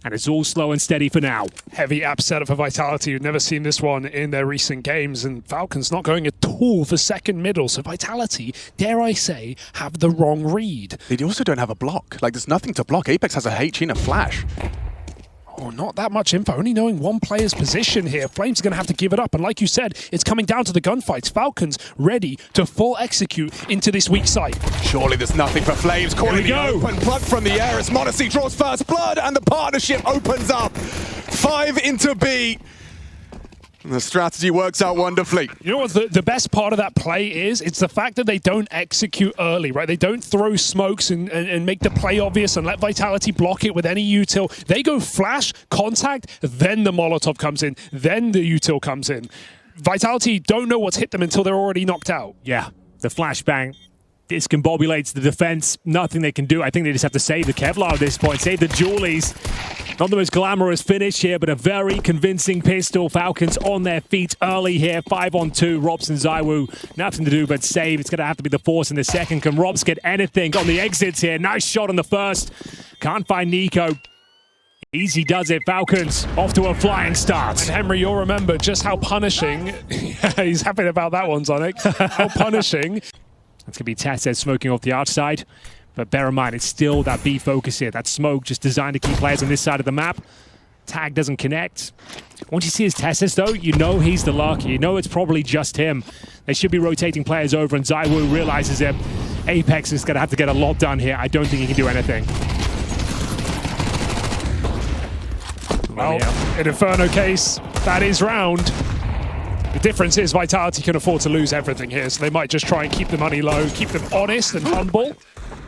And it's all slow and steady for now. Heavy app setup for Vitality. We've never seen this one in their recent games, and Falcons not going at all for second middle. So Vitality, dare I say, have the wrong read. They also don't have a block. Like, there's nothing to block. Apex has a HE and a flash. Oh, not that much info. Only knowing one player's position here. Flames are going to have to give it up. And like you said, it's coming down to the gunfights. Falcons ready to full execute into this weak site. Surely there's nothing for Flames. Calling the open plug from the air as m0NESY draws first blood and the partnership opens up. 5 into B. And the strategy works out wonderfully. You know what the best part of that play is? It's the fact that they don't execute early, right? They don't throw smokes and make the play obvious and let Vitality block it with any util. They go flash, contact, then the Molotov comes in, then the util comes in. Vitality don't know what's hit them until they're already knocked out. Yeah, the flashbang discombobulates the defense. Nothing they can do. I think they just have to save the Kevlar at this point, save the Julies. Not the most glamorous finish here, but a very convincing pistol. Falcons on their feet early here. 5-on-2. Robson, ZywOo, nothing to do but save. It's going to have to be the Force in the second. Can Robs get anything on the exits here? Nice shot on the first. Can't find Nico. Easy does it. Falcons off to a flying start. And Henry, you'll remember just how punishing. He's happy about that one, Sonic. How punishing. It's going to be Tested smoking off the outside. But bear in mind, it's still that B focus here. That smoke just designed to keep players on this side of the map. Tag doesn't connect. Once you see his Testes, though, you know he's the lucky. You know it's probably just him. They should be rotating players over, and ZywOo realizes it. Apex is going to have to get a lot done here. I don't think he can do anything. Well, in Inferno case, that is round. The difference is Vitality can afford to lose everything here, so they might just try and keep the money low, keep them honest and humble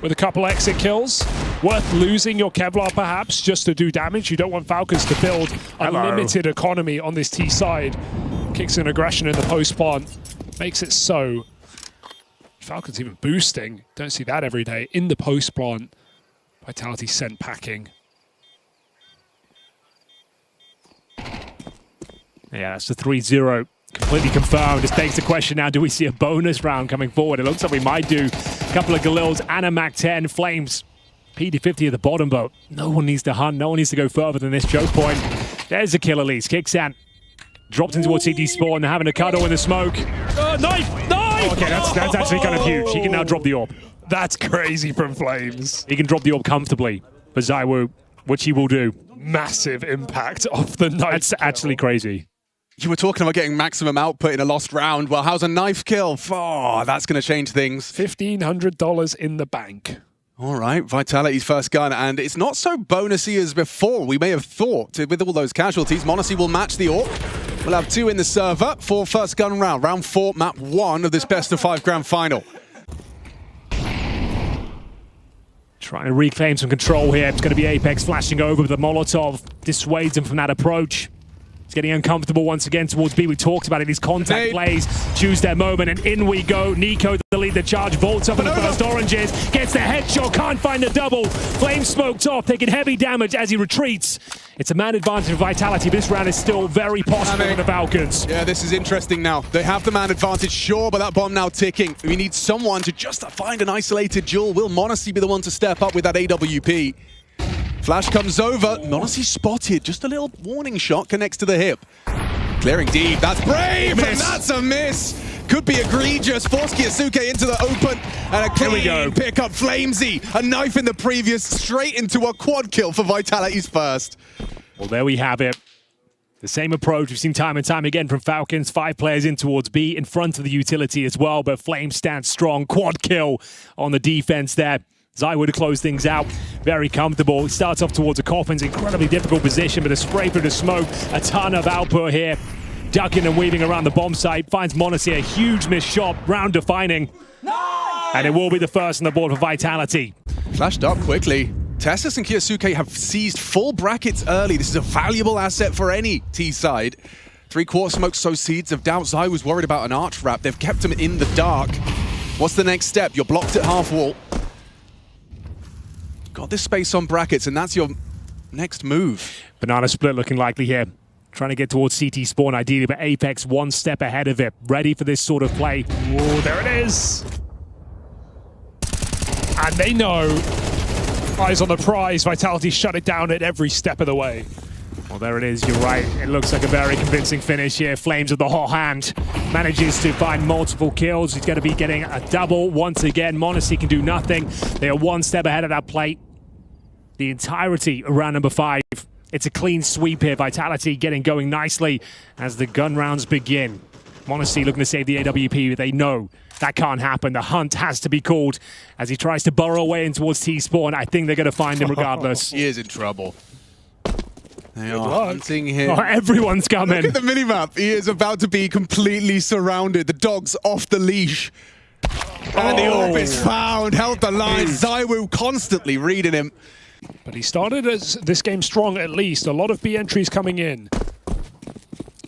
with a couple exit kills. Worth losing your Kevlar, perhaps, just to do damage. You don't want Falcons to build unlimited economy on this T side. Kicks in aggression in the post plant. Makes it so. Falcons even boosting. Don't see that every day. In the post plant, Vitality sent packing. Yeah, that's the 3-0. Completely confirmed. This begs the question now, do we see a bonus round coming forward? It looks like we might do. A couple of Galils and a MAC-10. Flames, PD50 at the bottom, but no one needs to hunt. No one needs to go further than this choke point. There's a kill at least. Kicks out. Dropped in towards CT spawn, having a cuddle in the smoke. Knife! Knife! Okay, that's actually kind of huge. He can now drop the orb. That's crazy from Flames. He can drop the orb comfortably for ZywOo, which he will do. Massive impact off the knife. That's actually crazy. You were talking about getting maximum output in a lost round. Well, how's a knife kill? Oh, that's going to change things. $1,500 in the bank. All right, Vitality's first gun, and it's not so bonusy as before. We may have thought, with all those casualties, m0NESY will match the AWP. We'll have 2 in the server for first gun round. Round 4, map 1 of this best-of-5 grand final. Trying to reclaim some control here. It's going to be Apex flashing over with the Molotov. Dissuades him from that approach. It's getting uncomfortable once again towards B. We talked about it. These contact plays choose their moment, and in we go. Nico, the lead, the charge, vaults up on the first oranges, gets the headshot, can't find the double. Flame smoked off, taking heavy damage as he retreats. It's a man advantage of Vitality. This round is still very possible for the Falcons. Yeah, this is interesting now. They have the man advantage, sure, but that bomb now ticking. We need someone to just find an isolated duel. Will m0NESY be the one to step up with that AWP? Flash comes over, m0NESY spotted, just a little warning shot, connects to the hip. Clearing deep, that's brave, and that's a miss! Could be egregious, force Kiyasuke into the open, and a clean pick up Flamesy. A knife in the previous, straight into a quad kill for Vitality's first. Well, there we have it. The same approach we've seen time and time again from Falcons. 5 players in towards B, in front of the utility as well, but Flames stands strong. Quad kill on the defense there. ZywOo to close things out, very comfortable. He starts off towards a Coffin's incredibly difficult position, but a spray through the smoke, a ton of output here. Ducking and weaving around the bomb site, finds m0NESY, a huge missed shot, round defining. Nice! And it will be the first on the board for Vitality. Flashed up quickly. Tessus and Kiyasuke have seized full brackets early. This is a valuable asset for any T side. 3-quarter smoke sows seeds of doubt. ZywOo's worried about an arch wrap. They've kept him in the dark. What's the next step? You're blocked at half wall. Got this space on brackets, and that's your next move. Banana split looking likely here. Trying to get towards CT spawn ideally, but Apex 1 step ahead of it. Ready for this sort of play. Oh, there it is. And they know Eyes on the prize. Vitality shut it down at every step of the way. Well, there it is. You're right. It looks like a very convincing finish here. Flames with the hot hand. Manages to find multiple kills. He's going to be getting a double once again. m0NESY can do nothing. They are one step ahead of that plate. The entirety of round number 5. It's a clean sweep here. Vitality getting going nicely as the gun rounds begin. m0NESY looking to save the AWP, but they know that can't happen. The hunt has to be called as he tries to burrow away in towards T-spawn. I think they're going to find him regardless. He is in trouble. They are hunting him. Oh, everyone's coming. Look at the minimap. He is about to be completely surrounded. The dog's off the leash. And the orb is found. Held the line. ZywOo constantly reading him. But he started this game strong at least. A lot of B entries coming in.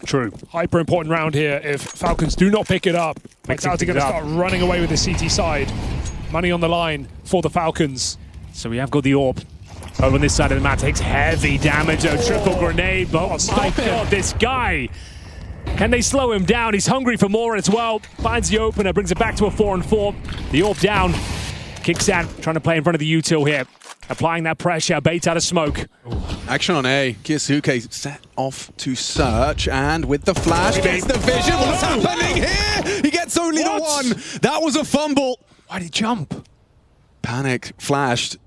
True. Hyper important round here. If Falcons do not pick it up, Vitality going to start running away with the CT side. Money on the line for the Falcons. So we have got the orb. Over on this side of the map, takes heavy damage. A triple grenade, but my God, this guy. Can they slow him down? He's hungry for more as well. Finds the opener, brings it back to a 4-on-4. The orb down. Kicks out, trying to play in front of the util here. Applying that pressure, bait out of smoke. Action on A. kioSUKE set off to search, and with the flash, gets the vision. What's happening here? He gets only the one. That was a fumble. Why did he jump? Panic, flashed.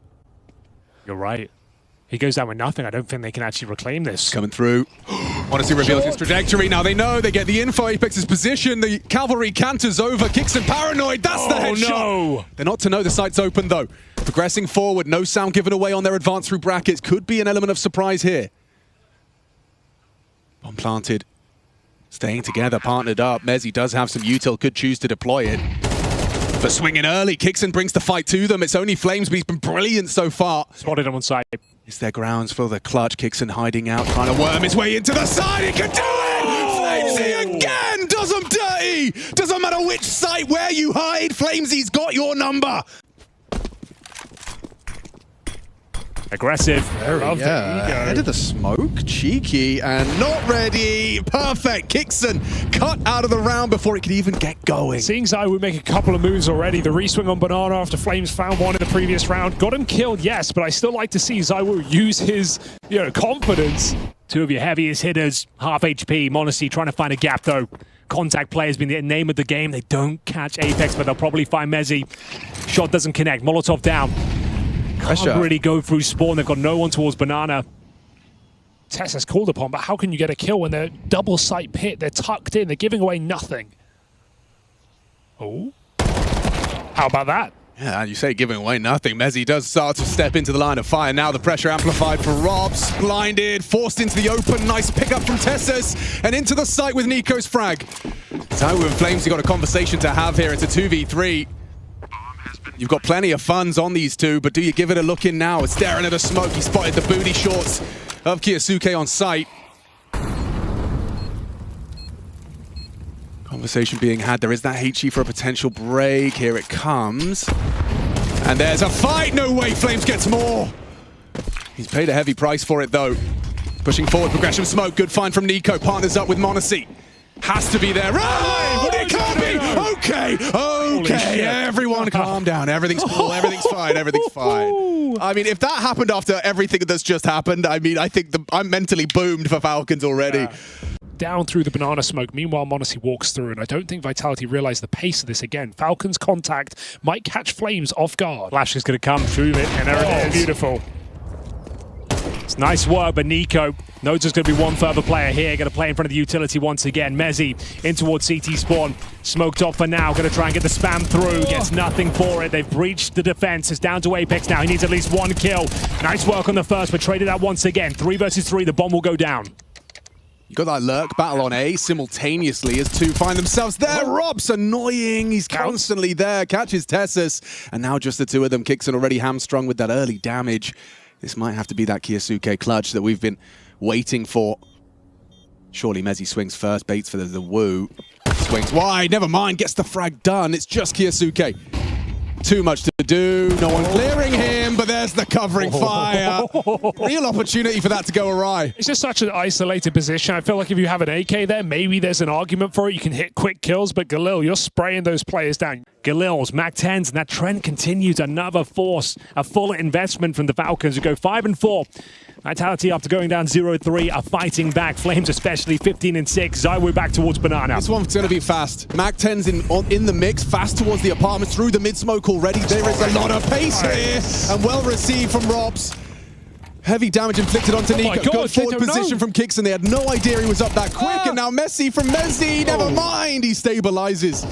You're right. He goes down with nothing. I don't think they can actually reclaim this. Coming through. m0NESY reveals his trajectory. Now they know. They get the info. Apex's position. The cavalry canters over. Kixon paranoid. That's the headshot. No. They're not to know the site's open, though. Progressing forward. No sound given away on their advance through brackets. Could be an element of surprise here. Bomb planted. Staying together, partnered up. m0NESY does have some util. Could choose to deploy it. But swinging early. Kixon brings the fight to them. It's only Flames, but he's been brilliant so far. Spotted on one side. It's their grounds for the clutch. Kixon hiding out, trying to worm his way into the side. He can do it! Flamesy again does him dirty! Doesn't matter which site, where you hide, Flamesy's got your number. Aggressive. Ahead of the smoke. Cheeky and not ready. Perfect. Kixon cut out of the round before it could even get going. Seeing ZywOo make a couple of moves already. The reswing on Banana after Flames found one in the previous round. Got him killed, yes, but I still like to see ZywOo use his confidence. Two of your heaviest hitters, half HP. m0NESY trying to find a gap, though. Contact play has been the name of the game. They don't catch Apex, but they'll probably find m0NESY. Shot doesn't connect. Molotov down. Can't really go through spawn. They've got no one towards Banana. Tessa's called upon, but how can you get a kill when they're double site pit? They're tucked in. They're giving away nothing. Oh. How about that? Yeah, you say giving away nothing. m0NESY does start to step into the line of fire. Now the pressure amplified for Robs. Blinded, forced into the open. Nice pickup from Tessas. And into the site with Nico's frag. ZywOo and Flames, you've got a conversation to have here. It's a 2v3. You've got plenty of funds on these two, but do you give it a look in now? It's staring at a smoke. He spotted the booty shorts of kioSUKE on site. Conversation being had. There is that HE for a potential break. Here it comes. And there's a fight. No way. Flames gets more. He's paid a heavy price for it, though. Pushing forward. Progression smoke. Good find from Nico. Partners up with m0NESY. Has to be there. Right! It can't be. Okay. Everyone calm down. Everything's cool. Everything's fine. Everything's fine. I mean, if that happened after everything that's just happened, I mean, I think I'm mentally boomed for Falcons already. Yeah. Down through the banana smoke. Meanwhile, m0NESY walks through, and I don't think Vitality realize the pace of this again. Falcons contact might catch Flames off guard. Flash is going to come through it, and there it is. Beautiful. It's nice work, but Nico knows there's going to be one further player here. Going to play in front of the utility once again. m0NESY in towards CT spawn. Smoked off for now. Going to try and get the spam through. Gets nothing for it. They've breached the defense. It's down to Apex now. He needs at least one kill. Nice work on the first, but traded out once again. 3 versus 3. The bomb will go down. You got that lurk battle on A simultaneously as two find themselves there. Rob's annoying. He's constantly there. Catches Tessas. And now just the two of them. Kixon already hamstrung with that early damage. This might have to be that kioSUKE clutch that we've been waiting for. Surely m0NESY swings first, baits for the woo. Swings wide, never mind, gets the frag done. It's just kioSUKE. Too much to do, no one clearing him, but there's the covering fire. Real opportunity for that to go awry. It's just such an isolated position. I feel like if you have an AK there, maybe there's an argument for it. You can hit quick kills, but Galil, you're spraying those players down. Galil's, Mac-10s, and that trend continues. Another force, a full investment from the Falcons, who go 5-4. Vitality, after going down 0-3, are fighting back. Flames especially 15-6. ZywOo back towards Banana. This one's going to be fast. Mac-10's in the mix, fast towards the apartments, through the mid-smoke already. There is a lot of pace here, and well received from Robs. Heavy damage inflicted onto Nico. Good forward position from Kixon. They had no idea he was up that quick, and now Messi from Messi. Never mind, he stabilizes.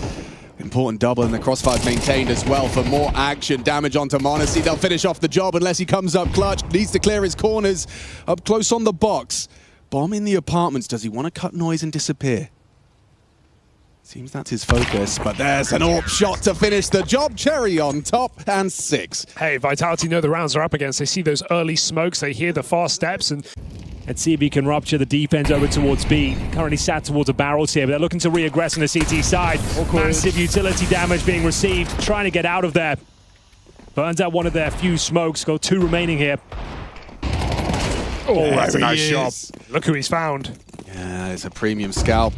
Important double, and the crossfire's maintained as well for more action. Damage onto m0NESY. They'll finish off the job unless he comes up clutch. Needs to clear his corners. Up close on the box. Bomb in the apartments. Does he want to cut noise and disappear? Seems that's his focus, but there's an AWP shot to finish the job. Cherry on top, and 6. Hey, Vitality know the rounds are up against. They see those early smokes. They hear the fast steps, and let's see if he can rupture the defense over towards B. Currently sat towards the barrels here, but they're looking to re-aggress on the CT side. Massive utility damage being received, trying to get out of there. Burns out one of their few smokes, got 2 remaining here. Oh, that's a nice shot. Look who he's found. Yeah, it's a premium scalp.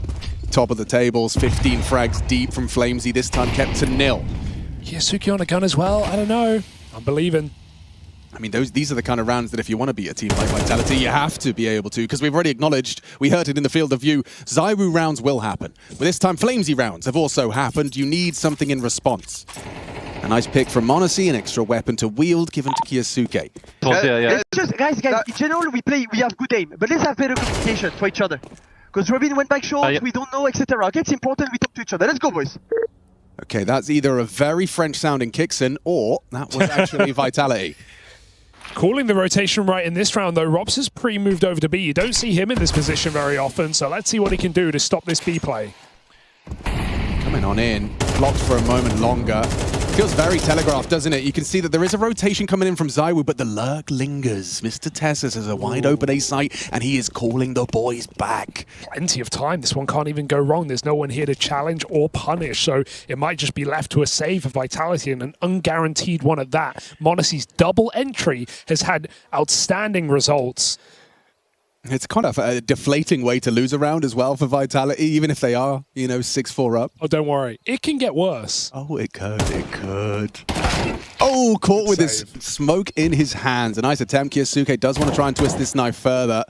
Top of the tables, 15 frags deep from Flamesy, this time kept to 0. Yeah, Suki on a gun as well. I don't know. I'm believing. I mean, these are the kind of rounds that if you want to beat a team like Vitality, you have to be able to, because we've already acknowledged, we heard it in the field of view, ZywOo rounds will happen. But this time, Flamesy rounds have also happened. You need something in response. A nice pick from m0NESY, an extra weapon to wield, given to Kyosuke. Let's just, guys, in general, we have good aim, but let's have better communication to each other. Because Robin went back short, we don't know, etc. Okay, it's important we talk to each other. Let's go, boys. Okay, that's either a very French-sounding Kixon, or that was actually Vitality. Calling the rotation right in this round, though. Robs has pre-moved over to B. You don't see him in this position very often, so let's see what he can do to stop this B play. Coming on in, blocked for a moment longer. Feels very telegraphed, doesn't it? You can see that there is a rotation coming in from ZywOo, but the lurk lingers. Mr. Tessus has a wide open A site, and he is calling the boys back. Plenty of time. This one can't even go wrong. There's no one here to challenge or punish, so it might just be left to a save of Vitality, and an unguaranteed one at that. m0NESY's double entry has had outstanding results. It's kind of a deflating way to lose a round as well for Vitality, even if they are, 6-4 up. Oh, don't worry. It can get worse. Oh, it could. Oh, caught with his smoke in his hands. A nice attempt. Kyosuke does want to try and twist this knife further.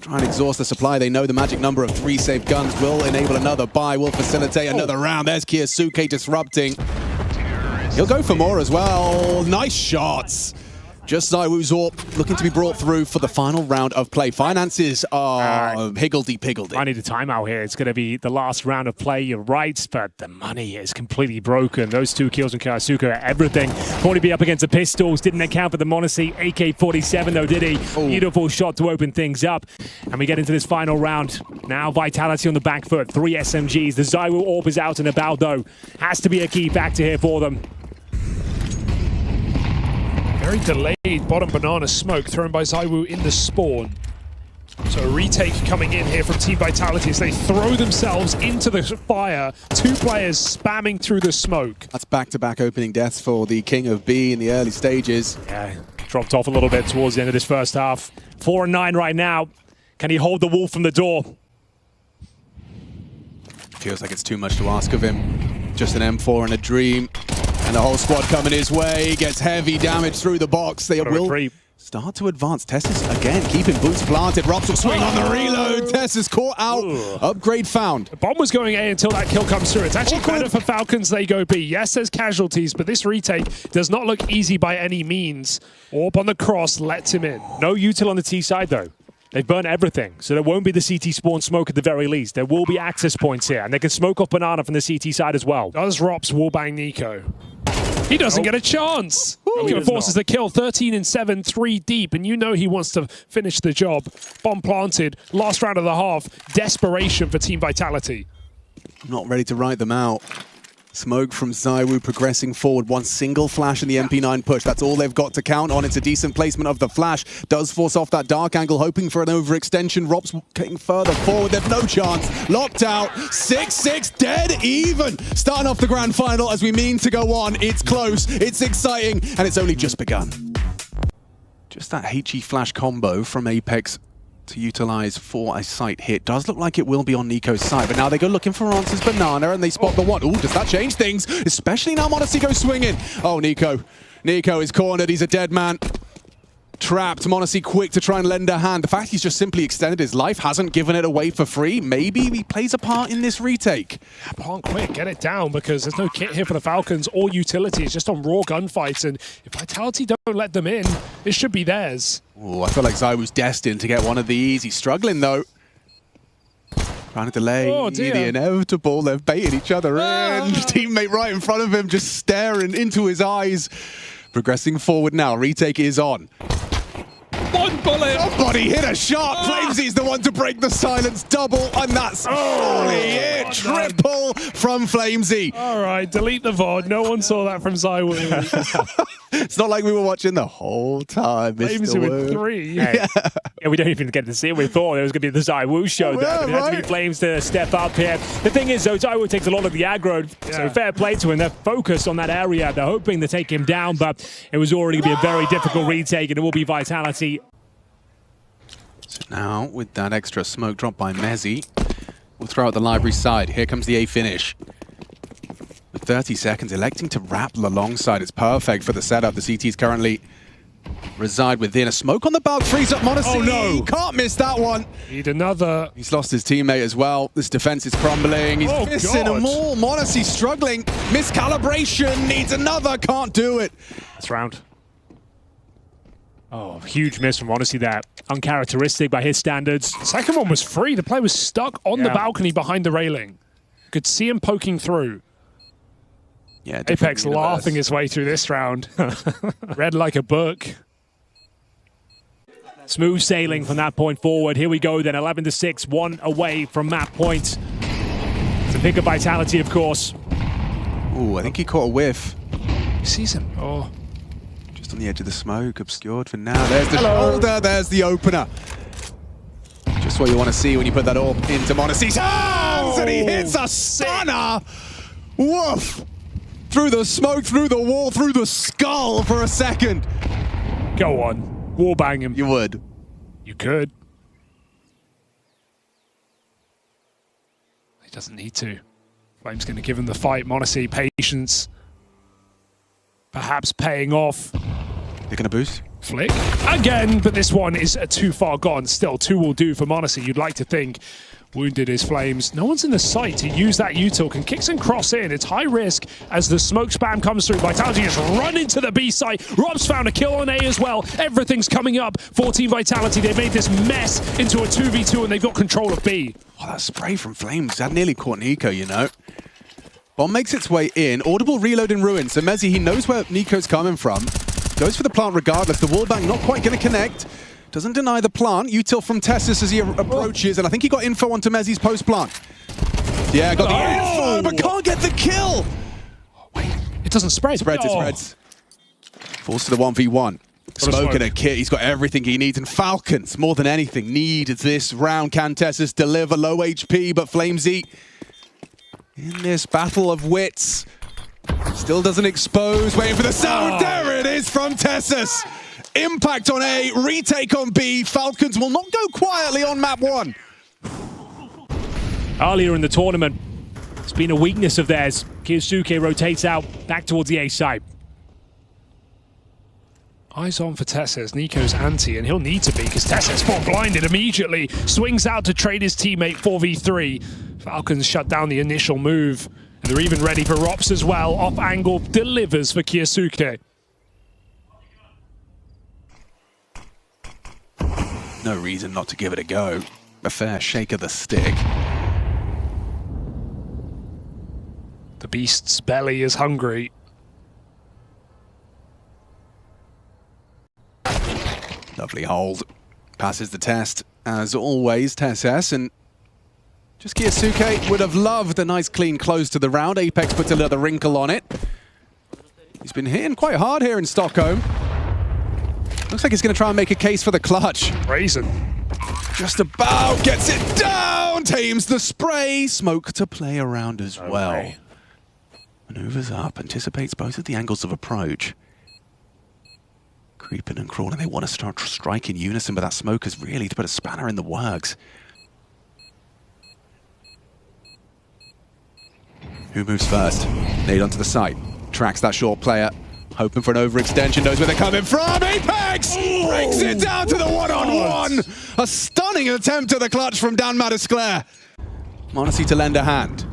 Try and exhaust the supply. They know the magic number of 3 safe guns will enable another buy, will facilitate another round. There's Kyosuke disrupting. He'll go for more as well. Nice shots. Just ZywOo's AWP looking to be brought through for the final round of play. Finances are higgledy-piggledy. I need a timeout here. It's going to be the last round of play, you're right, but the money is completely broken. Those 2 kills from Kyosuke are everything. 40B up against the pistols. Didn't account for the m0NESY AK-47 though, did he? Ooh. Beautiful shot to open things up. And we get into this final round. Now Vitality on the back foot. 3 SMGs. The ZywOo AWP is out and about though. Has to be a key factor here for them. Very delayed bottom banana smoke thrown by ZywOo in the spawn. So a retake coming in here from Team Vitality as they throw themselves into the fire. 2 players spamming through the smoke. That's back-to-back opening deaths for the King of B in the early stages. Yeah, dropped off a little bit towards the end of this first half. 4-9 right now. Can he hold the wolf from the door? Feels like it's too much to ask of him. Just an M4 and a dream. And the whole squad coming his way. Gets heavy damage through the box. They will start to advance. Tessus again keeping boots planted. Robs will swing on the reload. Tessus caught out. Upgrade found. The bomb was going A until that kill comes through. It's actually better for Falcons. They go B. Yes, there's casualties, but this retake does not look easy by any means. AWP on the cross lets him in. No util on the T side though. They've burnt everything, so there won't be the CT spawn smoke at the very least. There will be access points here, and they can smoke off Banana from the CT side as well. Does Rops wallbang Nico? He doesn't get a chance. Nico forces the kill, 13-7, 3 deep, and you know he wants to finish the job. Bomb planted, last round of the half. Desperation for Team Vitality. Not ready to write them out. Smoke from ZywOo progressing forward. One single flash in the MP9 push. That's all they've got to count on. It's a decent placement of the flash. Does force off that dark angle, hoping for an overextension. Rob's getting further forward. They've no chance. Locked out. 6-6, dead even. Starting off the grand final as we mean to go on. It's close. It's exciting. And it's only just begun. Just that HE flash combo from Apex to utilize for a site hit. Does look like it will be on Nico's side, but now they go looking for Answers Banana and they spot the one. Ooh, does that change things? Especially now m0NESY goes swinging. Oh, Nico is cornered. He's a dead man. Trapped. m0NESY quick to try and lend a hand. The fact he's just simply extended his life, hasn't given it away for free. Maybe he plays a part in this retake. Plant quick, get it down, because there's no kit here for the Falcons or utility. It's just on raw gunfights, and if Vitality don't let them in, it should be theirs. Oh, I feel like ZywOo's destined to get one of these. He's struggling though. Trying to delay the inevitable. They're baiting each other in. Teammate right in front of him, just staring into his eyes. Progressing forward now. Retake is on. One bullet! Somebody hit a shot! Flamesy's the one to break the silence. Double, and that's surely it! Triple from Flamesy. All right, delete the VOD. No one saw that from ZywOo. It's not like we were watching the whole time, Flamesy with 3. Yeah, we don't even get to see it. We thought it was going to be the ZywOo show. It had to be Flames to step up here. The thing is, though, ZywOo takes a lot of the aggro, so fair play to him. They're focused on that area. They're hoping to take him down, but it was already going to be a very difficult retake, and it will be Vitality. So now, with that extra smoke drop by m0NESY, we'll throw out the library side. Here comes the A finish. With 30 seconds, electing to rappel alongside. It's perfect for the setup. The CTs currently reside within. A smoke on the belt frees up m0NESY. Oh no! Can't miss that one. Need another. He's lost his teammate as well. This defense is crumbling. He's missing them all. m0NESY struggling. Miscalibration. Needs another. Can't do it. This round. Oh, huge miss from m0NESY there. Uncharacteristic by his standards. The second one was free. The player was stuck on the balcony behind the railing. Could see him poking through. Yeah, Apex laughing his way through this round. Read like a book. Smooth sailing from that point forward. Here we go then, 11-6, 1 away from map point. To pick up Vitality, of course. Ooh, I think he caught a whiff. He sees him. Oh. Just on the edge of the smoke, obscured for now. There's the shoulder, there's the opener. Just what you want to see when you put that all into m0NESY's hands, and he hits a stunner. Woof! Through the smoke, through the wall, through the skull for a second. Go on. Wallbang him. You would. You could. He doesn't need to. Flame's going to give him the fight. m0NESY, patience. Perhaps paying off. They're going to boost. Flick. Again, but this one is too far gone. Still, 2 will do for m0NESY. You'd like to think. Wounded is Flames. No one's in the sight to use that util. Can kicks and cross in. It's high risk as the smoke spam comes through. Vitality just run into the B site. Rob's found a kill on A as well. Everything's coming up for Team Vitality. They made this mess into a 2v2 and they've got control of B. Oh, that spray from Flames. That nearly caught Nico, you know. Bomb makes its way in. Audible reload in ruins. So m0NESY, he knows where Nico's coming from. Goes for the plant regardless. The wallbang not quite going to connect. Doesn't deny the plant. Util from Tessus as he approaches, and I think he got info onto m0NESY's post plant. Yeah, got the info, but can't get the kill. Wait, it doesn't spread. It spreads. Falls to the 1v1. Smoke and a kit. He's got everything he needs, and Falcons, more than anything, need this round. Can Tessus deliver? Low HP, but Flamesy in this battle of wits still doesn't expose. Waiting for the sound. There it is from Tessus. Impact on A, retake on B. Falcons will not go quietly on map 1. Earlier in the tournament, it's been a weakness of theirs. kiosuke rotates out back towards the A side. Eyes on for Tessus. Nico's anti, and he'll need to be because Tessus spot blinded immediately. Swings out to trade his teammate 4v3. Falcons shut down the initial move. And they're even ready for Rops as well. Off angle delivers for kiosuke. No reason not to give it a go. A fair shake of the stick. The beast's belly is hungry. Lovely hold. Passes the test, as always, Tessus, and just kiosuke would have loved a nice clean close to the round. Apex puts another wrinkle on it. He's been hitting quite hard here in Stockholm. Looks like he's going to try and make a case for the clutch. Brazen. Just about gets it down. Tames the spray. Smoke to play around as well. Maneuvers up. Anticipates both of the angles of approach. Creeping and crawling. They want to start striking unison, but that smoke has really put a spanner in the works. Who moves first? Nade onto the site. Tracks that short player. Hoping for an overextension. Knows where they're coming from. Apex breaks it down to the one-on-one. A stunning attempt at the clutch from Dan Madisclair. m0NESY to lend a hand.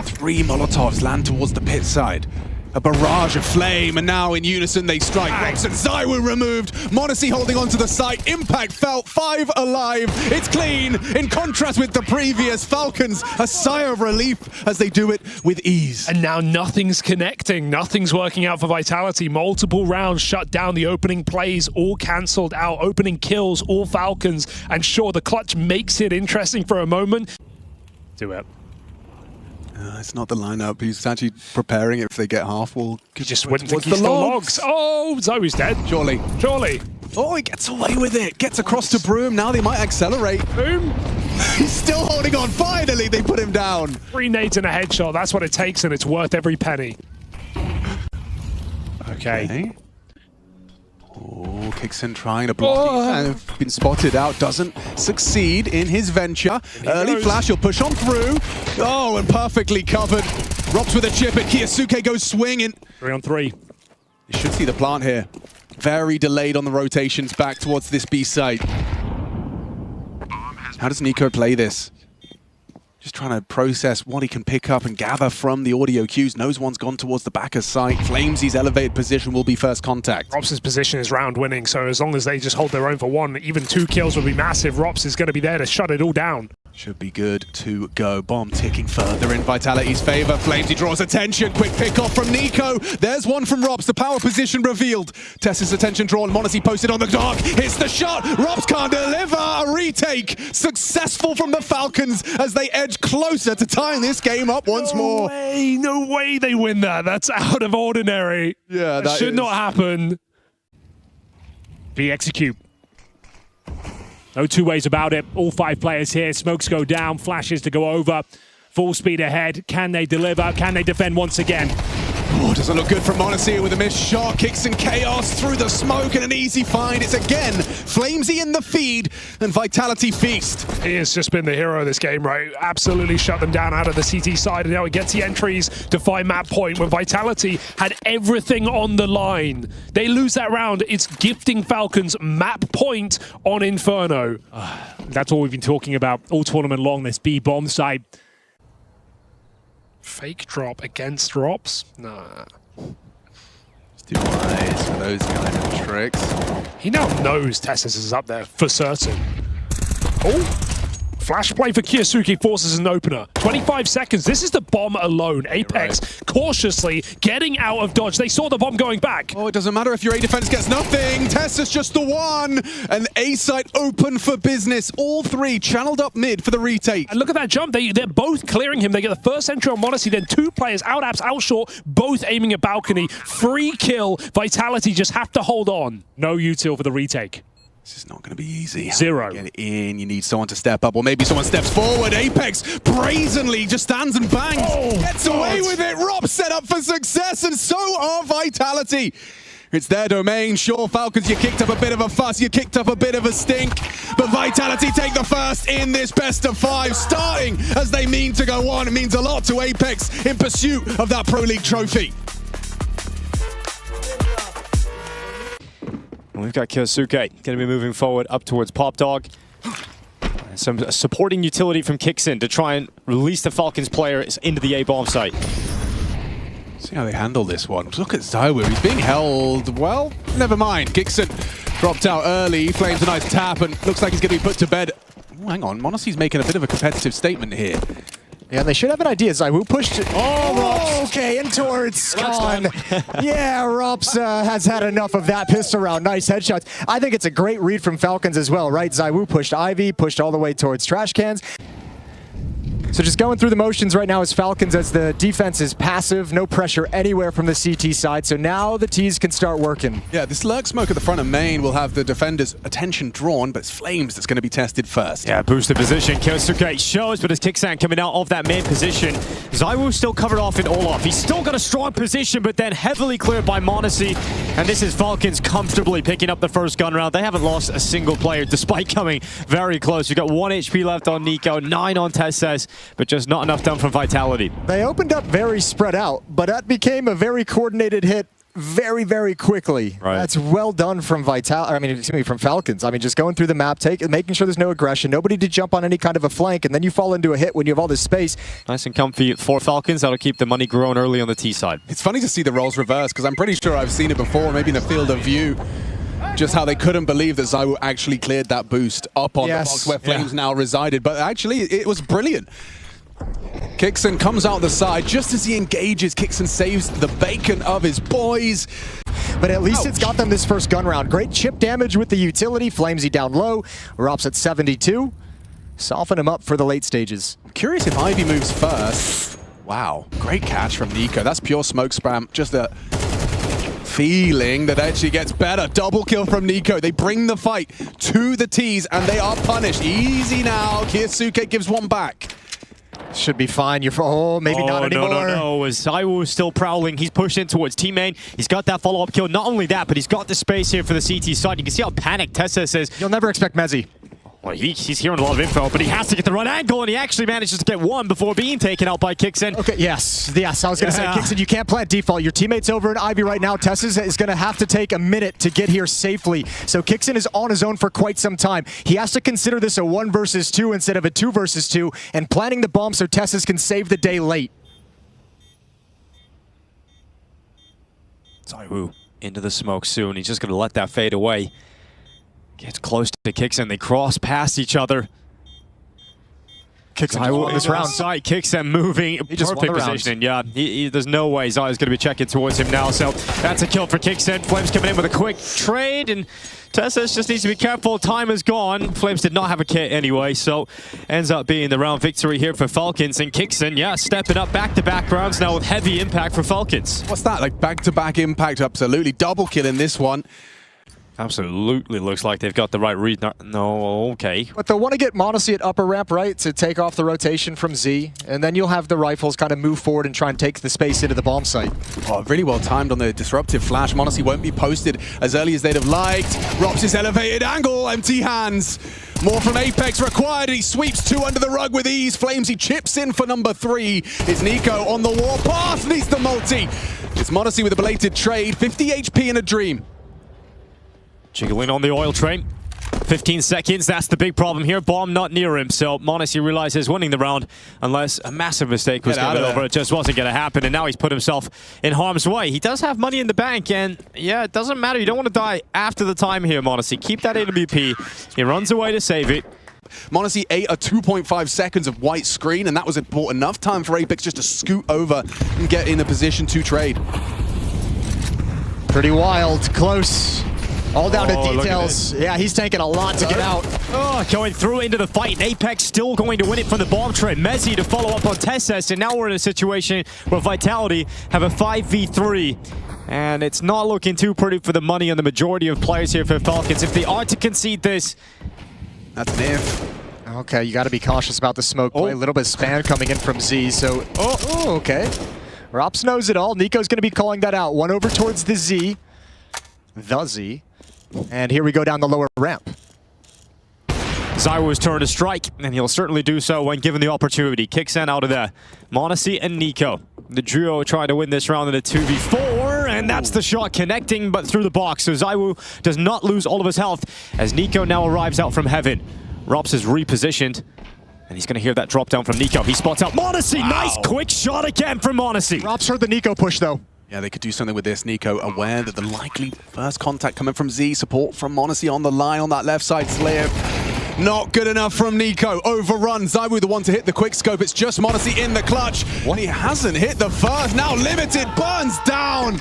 Three Molotovs land towards the pit side. A barrage of flame, and now in unison they strike. Rops and ZywOo removed. m0NESY holding onto the site. Impact felt. 5 alive. It's clean. In contrast with the previous, Falcons a sigh of relief as they do it with ease. And now nothing's connecting. Nothing's working out for Vitality. Multiple rounds shut down. The opening plays all cancelled out. Opening kills, all Falcons. And sure, the clutch makes it interesting for a moment. Do it. It's not the lineup. He's actually preparing it if they get half wall. He just wouldn't think he's the logs. Oh, ZywOo's dead. Surely. Surely. Oh, he gets away with it. Gets across to Broom. Now they might accelerate. Boom. He's still holding on. Finally, they put him down. 3 nades and a headshot. That's what it takes, and it's worth every penny. Okay. Oh, Kixon trying to block. And been spotted out. Doesn't succeed in his venture. Early goes. flash. He'll push on through. Oh, and perfectly covered. Robs with a chip, and Kyosuke goes swinging. 3 on 3. You should see the plant here. Very delayed on the rotations back towards this B site. How does Nico play this? Just trying to process what he can pick up and gather from the audio cues. Knows one's gone towards the backer site. Flamesy's elevated position will be first contact. Rops' position is round winning, so as long as they just hold their own for 1, even 2 kills would be massive. Rops is going to be there to shut it all down. Should be good to go. Bomb ticking further in Vitality's favor. Flamesy draws attention. Quick pick off from Nico. There's one from Rops. The power position revealed. Tess's attention drawn. m0NESY posted on the dark. Hits the shot. Rops can't deliver. A retake. Successful from the Falcons as they edge closer to tying this game up once more. No way they win that. That's out of ordinary. Yeah, that should not happen. B execute. No two ways about it. All 5 players here. Smokes go down. Flashes to go over. Full speed ahead. Can they deliver? Can they defend once again? Oh, doesn't look good from m0NESY with a missed shot. Kicks and chaos through the smoke and an easy find. It's again Flamesy in the feed and Vitality feast. He has just been the hero of this game, right? Absolutely shut them down out of the CT side, and now he gets the entries to find map point when Vitality had everything on the line. They lose that round. It's gifting Falcons map point on Inferno. That's all we've been talking about all tournament long, this B bomb site. Fake drop against Rops? Nah. It's too wise for those kind of tricks. He now knows Tessus is up there for certain. Oh! Flash play for Kyosuke forces an opener. 25 seconds. This is the bomb alone. Apex cautiously getting out of dodge. They saw the bomb going back. Oh, it doesn't matter if your A defense gets nothing. Tessa's just the one. And A site open for business. All 3 channeled up mid for the retake. And look at that jump. They're both clearing him. They get the first entry on m0NESY, then 2 players out apps, out short, both aiming at balcony. Free kill. Vitality just have to hold on. No util for the retake. This is not going to be easy. 0. Get it in. You need someone to step up, or maybe someone steps forward. Apex brazenly just stands and bangs. Gets away with it. Rob set up for success, and so are Vitality. It's their domain. Sure, Falcons, you kicked up a bit of a fuss. You kicked up a bit of a stink. But Vitality take the first in this best of 5. Starting as they mean to go on. It means a lot to Apex in pursuit of that Pro League trophy. We've got Kyosuke going to be moving forward up towards Pop Dog. Some supporting utility from Kixon to try and release the Falcons player into the A-bomb site. See how they handle this one. Look at ZywOo. He's being held. Well, never mind. Kixon dropped out early. Flames a nice tap and looks like he's going to be put to bed. Oh, hang on. m0NESY's making a bit of a competitive statement here. Yeah, they should have an idea. ZywOo pushed it. Oh, okay, in towards Con. Yeah, Rops has had enough of that pistol round. Nice headshots. I think it's a great read from Falcons as well, right? ZywOo pushed Ivy, pushed all the way towards trash cans. So just going through the motions right now as Falcons, as the defense is passive, no pressure anywhere from the CT side. So now the T's can start working. Yeah, this lurk smoke at the front of main will have the defenders' attention drawn, but it's Flames that's going to be tested first. Yeah, boosted position. Kyosuke shows, but as Kixan coming out of that main position, Zywoo still covered off in Olaf. He's still got a strong position, but then heavily cleared by Monacy. And this is Falcons comfortably picking up the first gun round. They haven't lost a single player, despite coming very close. You've got 1 HP left on Nico, 9 on Tesses, but just not enough done from Vitality. They opened up very spread out, but that became a very coordinated hit very, very quickly. Right. That's well done from from Falcons. I mean, just going through the map, making sure there's no aggression, nobody to jump on any kind of a flank, and then you fall into a hit when you have all this space. Nice and comfy for Falcons. That'll keep the money growing early on the T side. It's funny to see the roles reversed, because I'm pretty sure I've seen it before, maybe in a field of view. Just how they couldn't believe that Zywoo actually cleared that boost up on the box where Flames now resided. But actually, it was brilliant. Kixan comes out the side. Just as he engages, Kixan saves the bacon of his boys. But at least it's got them this first gun round. Great chip damage with the utility. Flamesy down low. Rops at 72. Soften him up for the late stages. I'm curious if Ivy moves first. Wow, great catch from Nico. That's pure smoke spam. Just a feeling that actually gets better. Double kill from Nico. They bring the fight to the T's, and they are punished. Easy now. Kyosuke gives one back. Should be fine. Maybe not anymore. No. As Zywoo is still prowling, he's pushed in towards teammate. He's got that follow-up kill. Not only that, but he's got the space here for the CT side. You can see how panicked Tessa says. You'll never expect Mezzi. Well, he's hearing a lot of info, but he has to get the right angle, and he actually manages to get one before being taken out by Kixan. Okay, yes. I was going to say, Kixan, you can't plant default. Your teammate's over in Ivy right now. Tessa's is going to have to take a minute to get here safely. So Kixan is on his own for quite some time. He has to consider this a 1 versus 2 instead of a 2 versus 2, and planting the bomb so Tessa's can save the day late. Zywoo into the smoke soon. He's just going to let that fade away. Gets close to Kixan. They cross past each other. Kixan on this round. Side. Kixan moving. He just perfect positioning. Yeah, there's no way Zywoo's going to be checking towards him now. So that's a kill for Kixan. Flames coming in with a quick trade, and Tessus just needs to be careful. Time is gone. Flames did not have a kit anyway, so ends up being the round victory here for Falcons. And Kixan, yeah, stepping up back-to-back rounds now with heavy impact for Falcons. What's that? Like back-to-back impact? Absolutely. Double kill in this one. Absolutely looks like they've got the right read. No, okay. But they'll want to get Monacy at upper ramp, right, to take off the rotation from Z, and then you'll have the rifles kind of move forward and try and take the space into the bomb site. Oh, really well timed on the disruptive flash. Monacy won't be posted as early as they'd have liked. Rops his elevated angle, empty hands. More from Apex required. He sweeps 2 under the rug with ease. Flamesy chips in for number 3. It's Nico on the warpath, needs the multi. It's Monacy with a belated trade. 50 HP in a dream. Jiggling on the oil train. 15 seconds, that's the big problem here. Bomb not near him, so Monacy realizes winning the round, unless a massive mistake was given over. It just wasn't going to happen, and now he's put himself in harm's way. He does have money in the bank, and yeah, it doesn't matter. You don't want to die after the time here, Monacy. Keep that AWP. He runs away to save it. Monacy ate a 2.5 seconds of white screen, and that was bought enough time for Apex just to scoot over and get in a position to trade. Pretty wild, close. All down to details. Yeah, he's taking a lot to get out. Oh, going through into the fight, and Apex still going to win it from the bomb trade. Mezzi to follow up on Tesses, and now we're in a situation where Vitality have a 5v3. And it's not looking too pretty for the money on the majority of players here for Falcons. If they are to concede this, that's an if. Okay, you got to be cautious about the smoke play. A little bit of spam coming in from Z, so... Oh, okay. Rops knows it all. Nico's going to be calling that out. One over towards the Z. The Z. And here we go down the lower ramp. Zywoo's turn to strike, and he'll certainly do so when given the opportunity. Kixan out of there. Monacy and Nico. The duo trying to win this round in a 2v4, and that's the shot connecting, but through the box. So Zywoo does not lose all of his health as Nico now arrives out from heaven. Rops is repositioned, and he's going to hear that drop down from Nico. He spots out Monacy. Wow. Nice quick shot again from Monacy. Rops heard the Nico push, though. Yeah, they could do something with this. Nico aware that the likely first contact coming from Z. Support from Monacy on the line on that left side slip. Not good enough from Nico. Overrun. Zywoo the one to hit the quick scope. It's just Monacy in the clutch. He hasn't hit the first. Now limited. Burns down.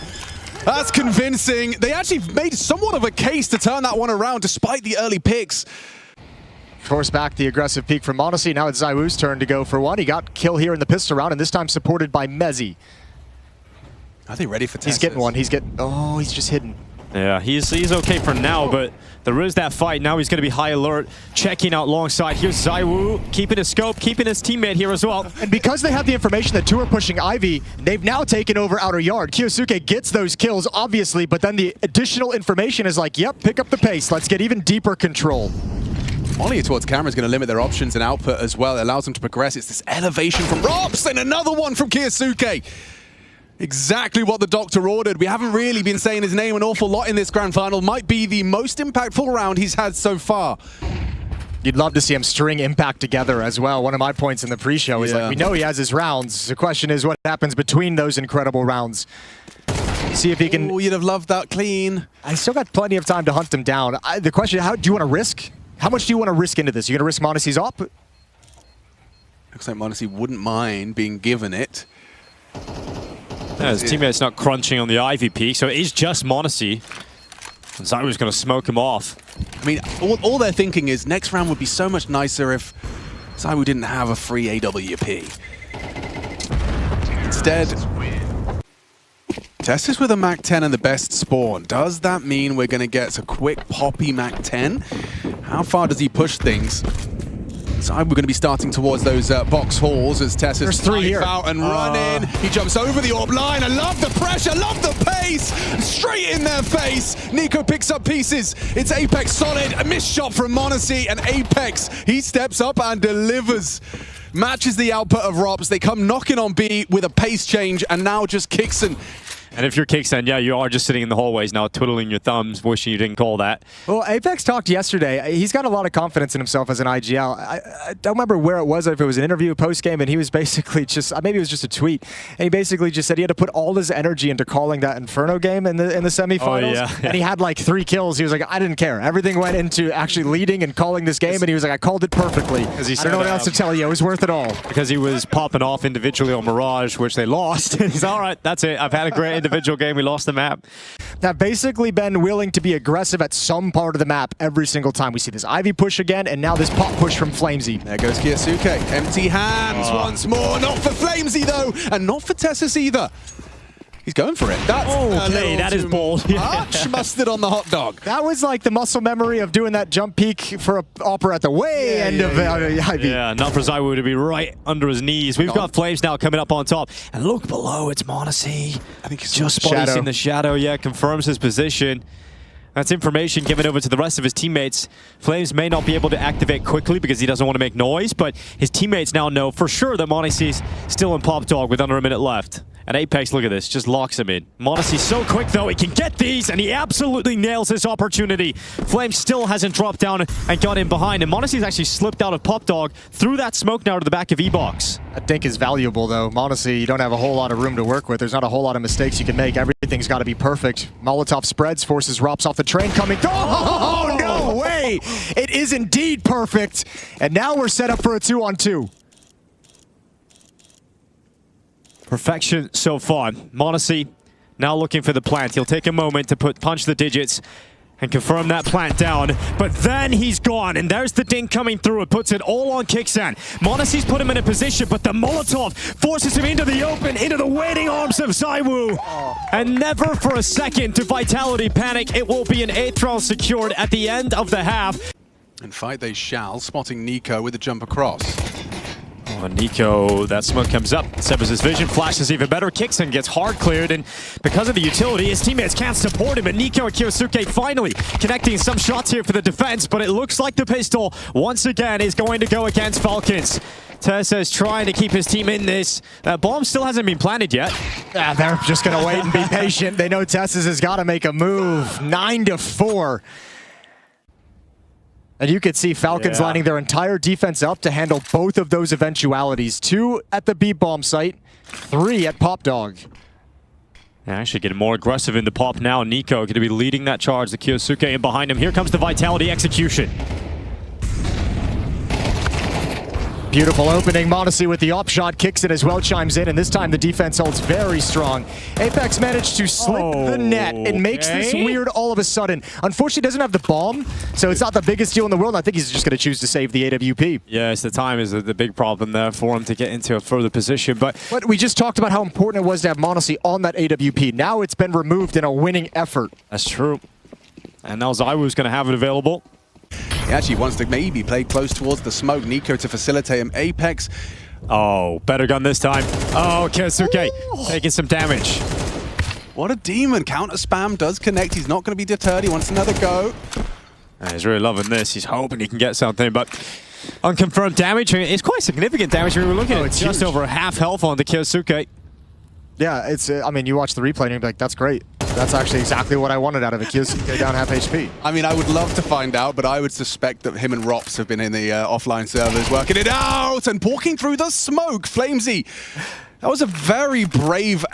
That's convincing. They actually made somewhat of a case to turn that one around despite the early picks. force back the aggressive peek from Monacy. Now it's ZywOo's turn to go for one. He got kill here in the pistol round, and this time supported by Mezzy. Are they ready for Tessus? He's getting one. He's getting. Oh, he's just hidden. Yeah, he's okay for now, but there is that fight. Now he's going to be high alert, checking out long side. Here's ZywOo, keeping his scope, keeping his teammate here as well. And because they have the information that two are pushing Ivy, they've now taken over outer yard. Kyosuke gets those kills, obviously, but then the additional information is like, yep, pick up the pace. Let's get even deeper control. Molly towards camera is going to limit their options and output as well. It allows them to progress. It's this elevation from Robs and another one from Kyosuke. Exactly what the doctor ordered. We haven't really been saying his name an awful lot in this grand final. Might be the most impactful round he's had so far. You'd love to see him string Impact together as well. One of my points in the pre-show is like, we know he has his rounds. The question is what happens between those incredible rounds. See if he can... Oh, you'd have loved that clean. I still got plenty of time to hunt him down. The question, how do you want to risk? How much do you want to risk into this? You going to risk Monacy's op? Looks like Monacy wouldn't mind being given it. Yeah, his teammate's not crunching on the Ivy peak, so it is just Monacy. ZywOo's going to smoke him off. I mean, all they're thinking is next round would be so much nicer if ZywOo didn't have a free AWP. Instead, Tessus with a Mac 10 and the best spawn. Does that mean we're going to get a quick poppy Mac 10? How far does he push things? So we're going to be starting towards those box halls as Tessus There's three here. out and run in. He jumps over the orb line. I love the pressure, love the pace. Straight in their face. NiKo picks up pieces. It's Apex solid. A missed shot from Monacy, and Apex, he steps up and delivers. Matches the output of Robs. They come knocking on B with a pace change, and now just Kixen. And if you're Kixen, yeah, you are just sitting in the hallways now, twiddling your thumbs, wishing you didn't call that. Well, Apex talked yesterday. He's got a lot of confidence in himself as an IGL. I don't remember where it was, if it was an interview, post-game, and he was basically just, maybe it was just a tweet, and he basically just said he had to put all his energy into calling that Inferno game in the semifinals. Oh, yeah. And he had like 3 kills. He was like, I didn't care. Everything went into actually leading and calling this game, and he was like, I called it perfectly. I don't know what else to tell you. It was worth it all. Because he was popping off individually on Mirage, which they lost. He's all right, that's it. I've had a great individual game. We lost the map. They've basically been willing to be aggressive at some part of the map every single time. We see this Ivy push again, and now this pop push from Flamesy. There goes Kyosuke. Empty hands once more. Not for Flamesy, though, and not for Tessus either. He's going for it. That's okay, that is bold. Much mustard on the hot dog. That was like the muscle memory of doing that jump peek for a Opera at the way end of Ivy. Yeah, not for ZywOo to be right under his knees. We've got Flames now coming up on top. And look below, it's Monacy. I think he's just spotting in the shadow. Yeah, confirms his position. That's information given over to the rest of his teammates. Flames may not be able to activate quickly because he doesn't want to make noise, but his teammates now know for sure that Monacy's still in Pop Dog with under a minute left. And Apex, look at this, just locks him in. Monacy's so quick, though, he can get these, and he absolutely nails this opportunity. Flame still hasn't dropped down and got in behind, and Monacy's actually slipped out of Pop Dog through that smoke now to the back of E-Box. That dink is valuable, though. Monacy, you don't have a whole lot of room to work with. There's not a whole lot of mistakes you can make. Everything's got to be perfect. Molotov spreads, forces Rops off the train coming. Oh, no way! It is indeed perfect, and now we're set up for a 2-on-2. Perfection so far. Monacy now looking for the plant. He'll take a moment to punch the digits and confirm that plant down. But then he's gone, and there's the dink coming through. It puts it all on Kixen. Monacy's put him in a position, but the Molotov forces him into the open, into the waiting arms of ZywOo. And never for a second to Vitality panic. It will be an 8th round secured at the end of the half. And fight they shall, spotting NiKo with a jump across. Oh, NiKo, that smoke comes up, severs his vision, flashes even better, Kixen gets hard cleared, and because of the utility, his teammates can't support him, and NiKo and Kyosuke finally connecting some shots here for the defense, but it looks like the pistol, once again, is going to go against Falcons. Tessa is trying to keep his team in this. Bomb still hasn't been planted yet. They're just going to wait and be patient. They know Tess's has got to make a move. 9-4. And you could see Falcons lining their entire defense up to handle both of those eventualities. 2 at the B-bomb site, 3 at Pop Dog. Actually getting more aggressive in the pop now. NiKo going to be leading that charge. The Kyosuke in behind him. Here comes the Vitality execution. Beautiful opening. Modesty with the op shot, kicks it as well, chimes in, and this time the defense holds very strong. Apex managed to slip the net and makes this weird all of a sudden. Unfortunately, doesn't have the bomb, so it's not the biggest deal in the world. I think he's just going to choose to save the AWP. Yes, the time is the big problem there for him to get into a further position. But we just talked about how important it was to have Modesty on that AWP. Now it's been removed in a winning effort. That's true. And now ZywOo's going to have it available. He actually wants to maybe play close towards the smoke. Nico to facilitate him. Apex. Oh, better gun this time. Oh, Kyosuke taking some damage. What a demon. Counter spam does connect. He's not going to be deterred. He wants another go. And he's really loving this. He's hoping he can get something, but unconfirmed damage. It's quite significant damage. We were looking at just over half health on the Kyosuke. Yeah, it's. I mean, you watch the replay and you're like, that's great. That's actually exactly what I wanted out of a Kyosuke down half HP. I mean, I would love to find out, but I would suspect that him and Rops have been in the offline servers working it out and walking through the smoke. Flamesy, that was a very brave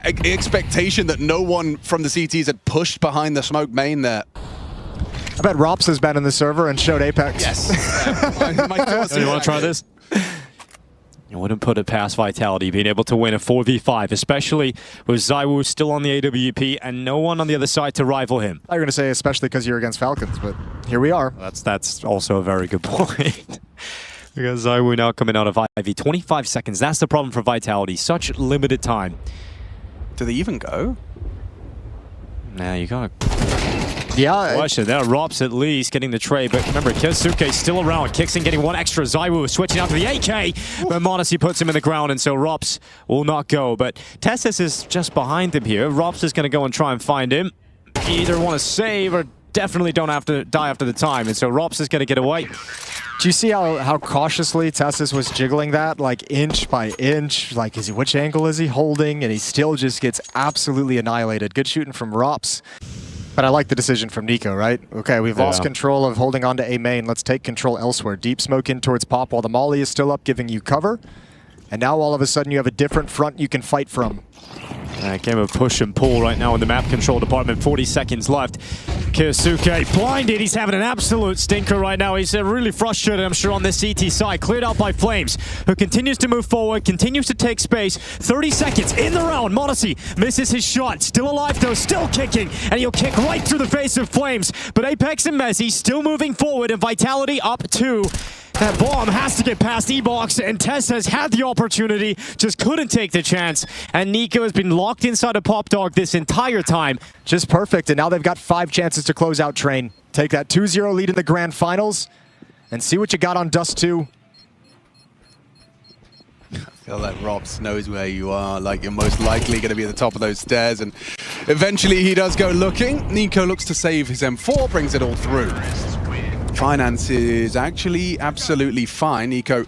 expectation that no one from the CTs had pushed behind the smoke main there. I bet Rops has been in the server and showed Apex. Yes. My thoughts. You want to try this? You wouldn't put it past Vitality being able to win a 4v5, especially with ZywOo still on the AWP and no one on the other side to rival him. I was going to say especially because you're against Falcons, but here we are. That's also a very good point. Because ZywOo now coming out of IV. 25 seconds. That's the problem for Vitality. Such limited time. Do they even go? Nah, you gotta... Yeah. Question. There, Rops at least getting the trade, but remember, Kyosuke still around. Kixon getting one extra. ZywOo switching out to the AK, but Modesty puts him in the ground, and so Rops will not go. But Testis is just behind him here. Rops is going to go and try and find him. Either want to save or definitely don't have to die after the time, and so Rops is going to get away. Do you see how cautiously Testis was jiggling that, like inch by inch? Like, which angle is he holding? And he still just gets absolutely annihilated. Good shooting from Rops. But I like the decision from Nico, right? Okay, we've lost control of holding on to A main. Let's take control elsewhere. Deep smoke in towards Pop while the molly is still up, giving you cover. And now all of a sudden you have a different front you can fight from. Game of push and pull right now in the map control department. 40 seconds left. Kyosuke blinded. He's having an absolute stinker right now. He's really frustrated, I'm sure, on the CT side. Cleared out by Flames, who continues to move forward, continues to take space. 30 seconds in the round. Modesty misses his shot. Still alive, though. Still kicking. And he'll kick right through the face of Flames. But Apex and Mezzi still moving forward, and Vitality up 2. That bomb has to get past E-Box, and Tess has had the opportunity, just couldn't take the chance. And Nico has been locked inside a Pop Dog this entire time. Just perfect, and now they've got 5 chances to close out Train. Take that 2-0 lead in the grand finals, and see what you got on Dust 2. I feel like Rops knows where you are, like you're most likely going to be at the top of those stairs, and eventually he does go looking. Nico looks to save his M4, brings it all through. Finance is actually absolutely fine. Nico,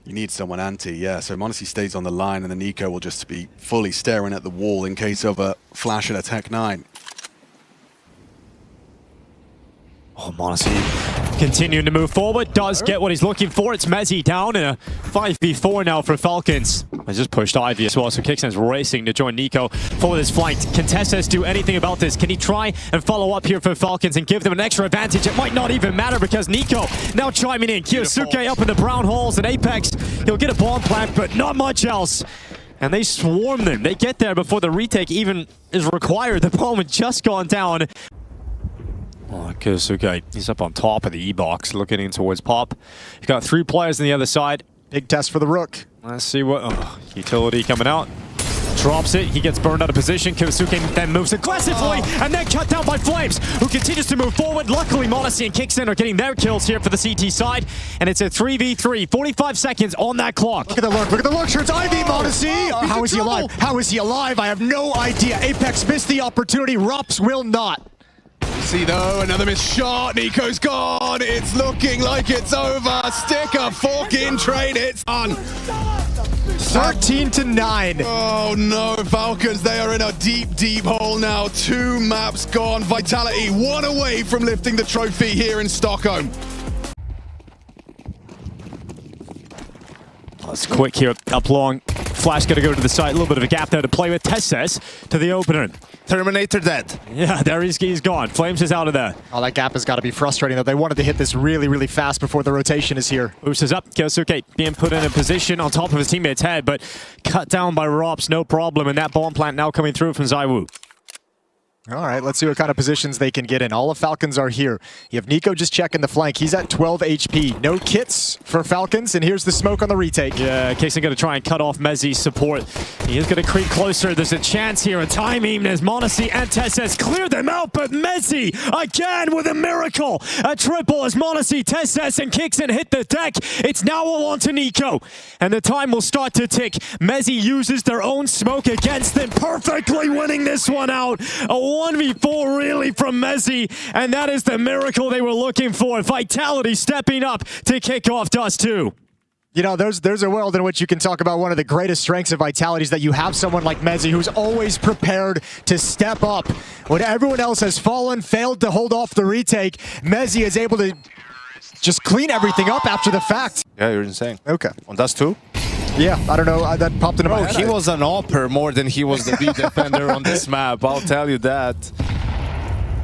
you need someone anti, yeah. So Modesty stays on the line, and then Nico will just be fully staring at the wall in case of a flash and a Tech 9. Oh, Modesty continuing to move forward, does get what he's looking for. It's Mezzi down in a 5v4 now for Falcons. He's just pushed Ivy as well, so Kixon's racing to join Nico for this flank. Can Testis do anything about this? Can he try and follow up here for Falcons and give them an extra advantage? It might not even matter because Nico now chiming in. Kyosuke up in the brown holes, and Apex, he'll get a bomb plant, but not much else. And they swarm them. They get there before the retake even is required. The bomb had just gone down. Oh, Kyosuke, he's up on top of the E-box, looking in towards Pop. He's got 3 players on the other side. Big test for the Rook. Let's see what... Oh, utility coming out. Drops it. He gets burned out of position. Kyosuke then moves aggressively and then cut down by Flames, who continues to move forward. Luckily, Modesty and Kixon are getting their kills here for the CT side. And it's a 3v3. 45 seconds on that clock. Look at the lurk. Look at the lurk. Sure, it's Ivy, Modesty. How is he alive? How is he alive? I have no idea. Apex missed the opportunity. Rops will not. See though, another missed shot. Nico's gone. It's looking like it's over. Stick a fork in, Train. It's on. 13-9. Oh no, Falcons, they are in a deep, deep hole now. 2 maps gone. Vitality 1 away from lifting the trophy here in Stockholm. It's quick here, up long. Flash gonna go to the side, a little bit of a gap there to play with. Tesses to the opener. Terminator dead. Yeah, there he's gone. Flames is out of there. Oh, that gap has got to be frustrating, though. They wanted to hit this really, really fast before the rotation is here. Boost is up. Kyosuke being put in a position on top of his teammate's head, but cut down by Rops, no problem. And that bomb plant now coming through from Zywoo. All right, let's see what kind of positions they can get in. All of Falcons are here. You have Nico just checking the flank. He's at 12 HP. No kits for Falcons, and here's the smoke on the retake. Yeah, Kixon going to try and cut off Mezzi's support. He is going to creep closer. There's a chance here, a timing as m0NESY and Tesses clear them out, but Mezzi again with a miracle. A triple as m0NESY, Tesses, and Kixon hit the deck. It's now all on to Nico, and the time will start to tick. Mezzi uses their own smoke against them, perfectly winning this one out. A 1v4 really from Mezzi, and that is the miracle they were looking for. Vitality stepping up to kick off Dust 2. You know, there's a world in which you can talk about one of the greatest strengths of Vitality is that you have someone like Mezzi who's always prepared to step up. When everyone else has fallen, failed to hold off the retake, Mezzi is able to just clean everything up after the fact. Yeah, you're insane. Okay. On Dust 2? Yeah, I don't know. That popped into my head. He was an AWPer more than he was the lead defender on this map. I'll tell you that.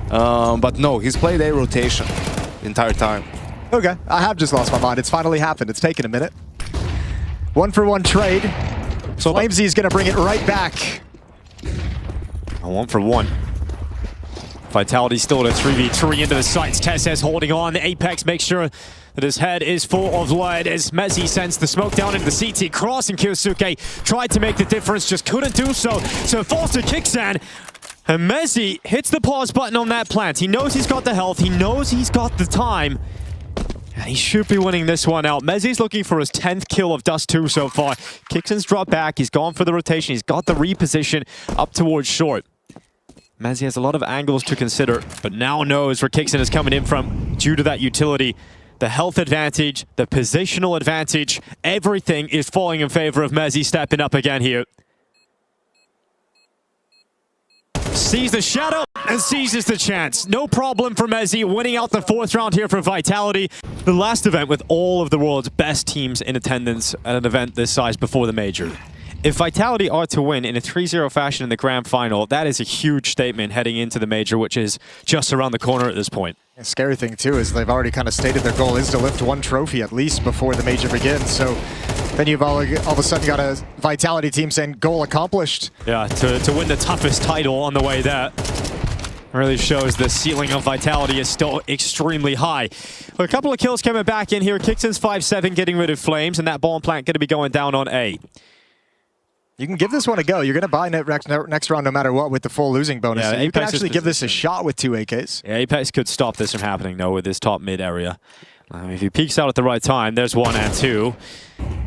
But no, he's played A rotation the entire time. Okay, I have just lost my mind. It's finally happened. It's taken a minute. 1-for-1 trade. So Flamesy is going to bring it right back. A 1-for-1. Vitality still at a 3v3 into the sights. Tesses holding on. The Apex makes sure that his head is full of lead as Mezzi sends the smoke down into the CT cross, and Kyosuke tried to make the difference, just couldn't do so. So it falls to Kixan, and Mezzi hits the pause button on that plant. He knows he's got the health, he knows he's got the time, and he should be winning this one out. Mezzi's looking for his 10th kill of Dust 2 so far. Kixan's dropped back, he's gone for the rotation, he's got the reposition up towards short. Mezzi has a lot of angles to consider, but now knows where Kixan is coming in from due to that utility. The health advantage, the positional advantage, everything is falling in favor of Mezzi stepping up again here. Sees the shadow and seizes the chance. No problem for Mezzi, winning out the 4th round here for Vitality. The last event with all of the world's best teams in attendance at an event this size before the major. If Vitality are to win in a 3-0 fashion in the grand final, that is a huge statement heading into the major, which is just around the corner at this point. The scary thing, too, is they've already kind of stated their goal is to lift 1 trophy at least before the major begins. So then you've all of a sudden got a Vitality team saying goal accomplished. Yeah, to win the toughest title on the way there. Really shows the ceiling of Vitality is still extremely high. But a couple of kills coming back in here. Kixon's 5-7 getting rid of Flames, and that bomb plant going to be going down on A. You can give this one a go. You're going to buy next round no matter what with the full losing bonus. Yeah, so you can actually give this a shot with 2 AKs. Yeah, Apex could stop this from happening, though, with this top mid area. If he peeks out at the right time, there's 1 and 2.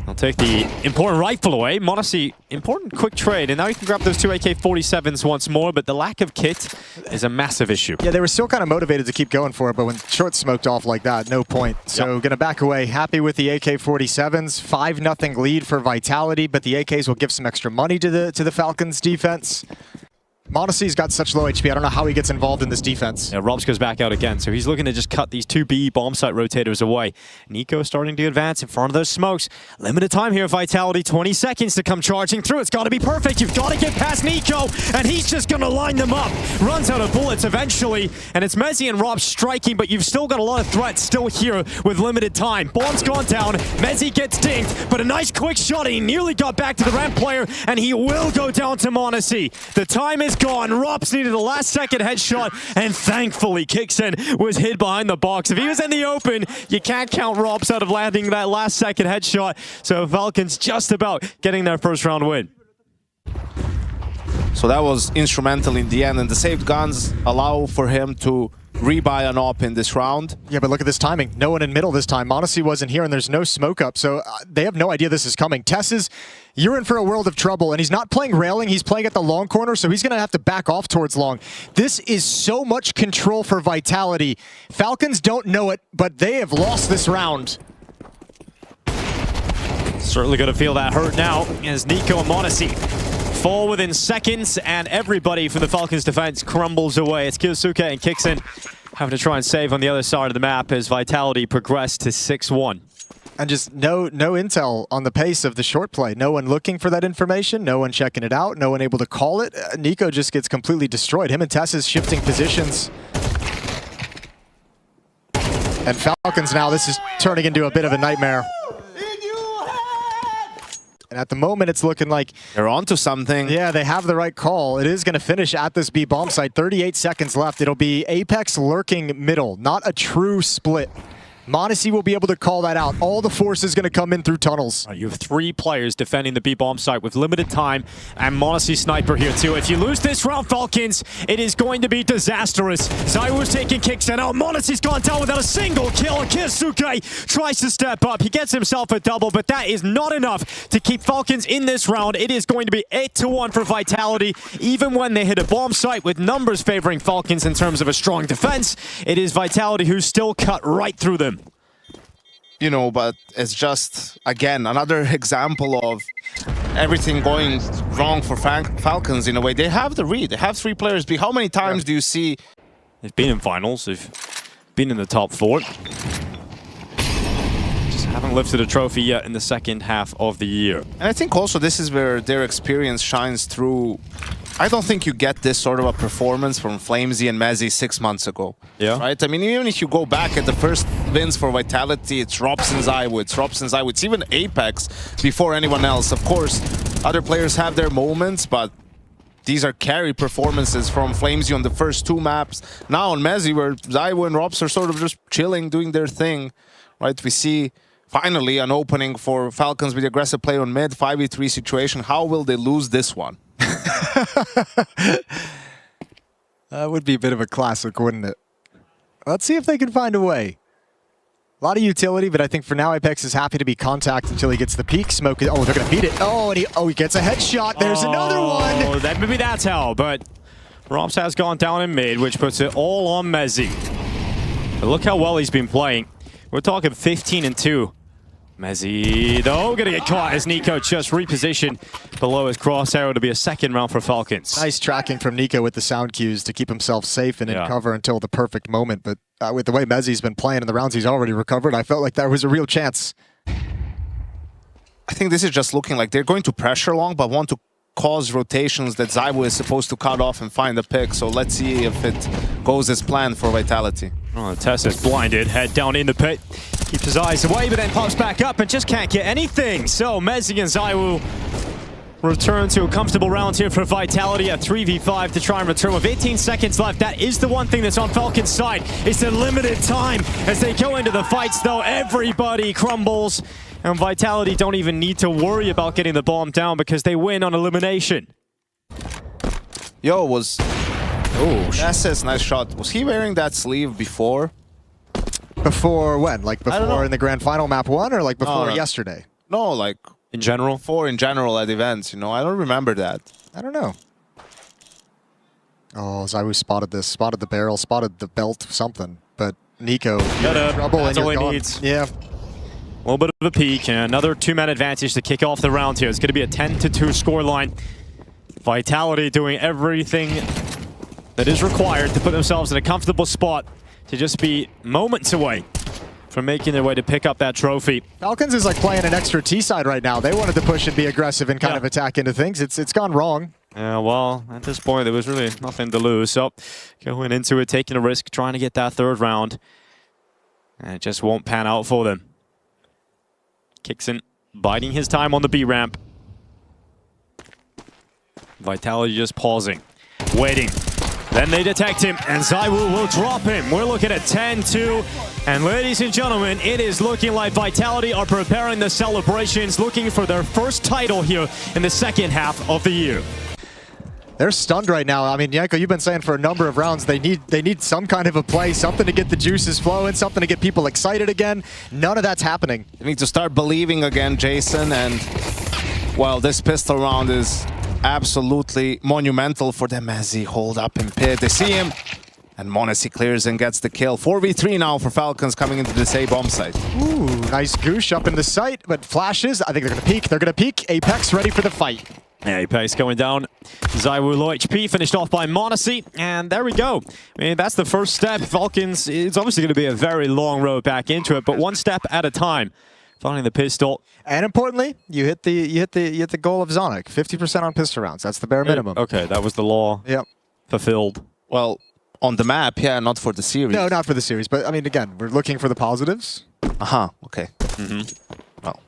I'll take the important rifle away. m0NESY, important quick trade, and now you can grab those 2 AK-47s once more, but the lack of kit is a massive issue. Yeah, they were still kind of motivated to keep going for it, but when short smoked off like that, no point. So going to back away. Happy with the AK-47s. 5-0 lead for Vitality, but the AKs will give some extra money to the Falcons defense. m0NESY's got such low HP, I don't know how he gets involved in this defense. Yeah, Robs goes back out again, so he's looking to just cut these 2 B bomb site rotators away. Nico starting to advance in front of those smokes. Limited time here, Vitality, 20 seconds to come charging through. It's got to be perfect. You've got to get past Nico, and he's just going to line them up. Runs out of bullets eventually, and it's Mezzi and Rob striking, but you've still got a lot of threats still here with limited time. Bomb's gone down. Mezzi gets dinged, but a nice quick shot. He nearly got back to the ramp player, and he will go down to m0NESY. The time is gone. Rops needed a last-second headshot, and thankfully Kixan was hid behind the box. If he was in the open, you can't count Rops out of landing that last-second headshot. So Falcons just about getting their first round win. So that was instrumental in the end, and the saved guns allow for him to rebuy an AWP in this round. Yeah, but look at this timing. No one in middle this time. m0NESY wasn't here, and there's no smoke up, so they have no idea this is coming. Tesses, you're in for a world of trouble, and he's not playing railing. He's playing at the long corner, so he's going to have to back off towards long. This is so much control for Vitality. Falcons don't know it, but they have lost this round. Certainly going to feel that hurt now as Nico and m0NESY fall within seconds, and everybody from the Falcons defense crumbles away. It's Kyosuke and Kixan having to try and save on the other side of the map as Vitality progress to 6-1. And just no intel on the pace of the short play. No one looking for that information. No one checking it out. No one able to call it. Nico just gets completely destroyed. Him and Tessa's shifting positions. And Falcons now, this is turning into a bit of a nightmare. And at the moment, it's looking like they're onto something. Yeah, they have the right call. It is going to finish at this B bomb site. 38 seconds left. It'll be Apex lurking middle, not a true split. m0NESY will be able to call that out. All the force is going to come in through tunnels. You have 3 players defending the B-bomb site with limited time, and m0NESY sniper here too. If you lose this round, Falcons, it is going to be disastrous. ZywOo's taking kicks and out. m0NESY's gone down without a single kill. Kisuke tries to step up. He gets himself a double, but that is not enough to keep Falcons in this round. It is going to be 8-1 for Vitality. Even when they hit a bomb site with numbers favoring Falcons in terms of a strong defense, it is Vitality who still cut right through them. You know, but it's just, again, another example of everything going wrong for Falcons in a way. They have the read. They have 3 players. How many times do you see? They've been in finals. They've been in the top 4. Just haven't lifted a trophy yet in the second half of the year. And I think also this is where their experience shines through. I don't think you get this sort of a performance from Flamesy and m0NESY 6 months ago. Yeah. Right? I mean, even if you go back at the first wins for Vitality, it's Robs and ZywOo, it's even Apex before anyone else. Of course, other players have their moments, but these are carry performances from Flamesy on the first 2 maps. Now on m0NESY, where ZywOo and Robs are sort of just chilling, doing their thing. Right? We see finally an opening for Falcons with aggressive play on mid, 5v3 situation. How will they lose this one? That would be a bit of a classic, wouldn't it? Let's see if they can find a way. A lot of utility, but I think for now Apex is happy to be contact until he gets the peak. Smoke. Oh, they're going to beat it. Oh, and he gets a headshot. There's another one. Oh, that maybe that's how, but Robs has gone down in mid, which puts it all on m0NESY. But look how well he's been playing. We're talking 15-2. m0NESY, though, gonna get caught as Nico just repositioned below his crosshair to be a second round for Falcons. Nice tracking from Nico with the sound cues to keep himself safe and in cover until the perfect moment. But with the way m0NESY's been playing in the rounds he's already recovered, I felt like there was a real chance. I think this is just looking like they're going to pressure long, but want to cause rotations that ZywOo is supposed to cut off and find the pick. So let's see if it goes as planned for Vitality. Oh, Tessa's blinded, head down in the pit. Keeps his eyes away, but then pops back up and just can't get anything. So m0NESY and ZywOo return to a comfortable round here for Vitality, a 3v5 to try and return with 18 seconds left. That is the one thing that's on Falcon's side. It's a limited time as they go into the fights, though. Everybody crumbles, and Vitality don't even need to worry about getting the bomb down because they win on elimination. Yo, that's a nice shot. Was he wearing that sleeve before? Before when? Like before in the grand final map 1 or like before yesterday? No, like in general? Before in general at events, you know. I don't remember that. I don't know. Oh, ZywOo spotted this, spotted the barrel, spotted the belt, something. But Nico, you're in trouble that's and all you're he gone. needs. Yeah. A little bit of a peek and another 2-man advantage to kick off the round here. It's going to be a 10-2 scoreline. Vitality doing everything that is required to put themselves in a comfortable spot to just be moments away from making their way to pick up that trophy. Falcons is like playing an extra T-side right now. They wanted to push and be aggressive and kind of attack into things. It's gone wrong. Yeah, well, at this point, there was really nothing to lose. So going into it, taking a risk, trying to get that 3rd round. And it just won't pan out for them. Kixen biding his time on the B ramp. Vitality just pausing, waiting. Then they detect him, and ZywOo will drop him. We're looking at 10-2. And ladies and gentlemen, it is looking like Vitality are preparing the celebrations, looking for their first title here in the second half of the year. They're stunned right now. I mean, Yanko, you've been saying for a number of rounds they need some kind of a play, something to get the juices flowing, something to get people excited again. None of that's happening. They need to start believing again, Jason, and well, this pistol round is absolutely monumental for them as he hold up in pit. They see him, and m0NESY clears and gets the kill. 4v3 now for Falcons coming into this A bomb site. Ooh, nice goosh up in the site, but flashes. I think they're going to peek. They're going to peek. Apex ready for the fight. Yeah, Apex going down. ZywOo low HP, finished off by m0NESY, and there we go. I mean, that's the first step. Falcons, it's obviously going to be a very long road back into it, but one step at a time. Finding the pistol. And importantly, you hit the goal of Zonic. 50% on pistol rounds. That's the bare minimum. Okay, that was the law. Yep. Fulfilled. Well, on the map, yeah, not for the series. No, not for the series. But I mean, again, we're looking for the positives. Okay. Well,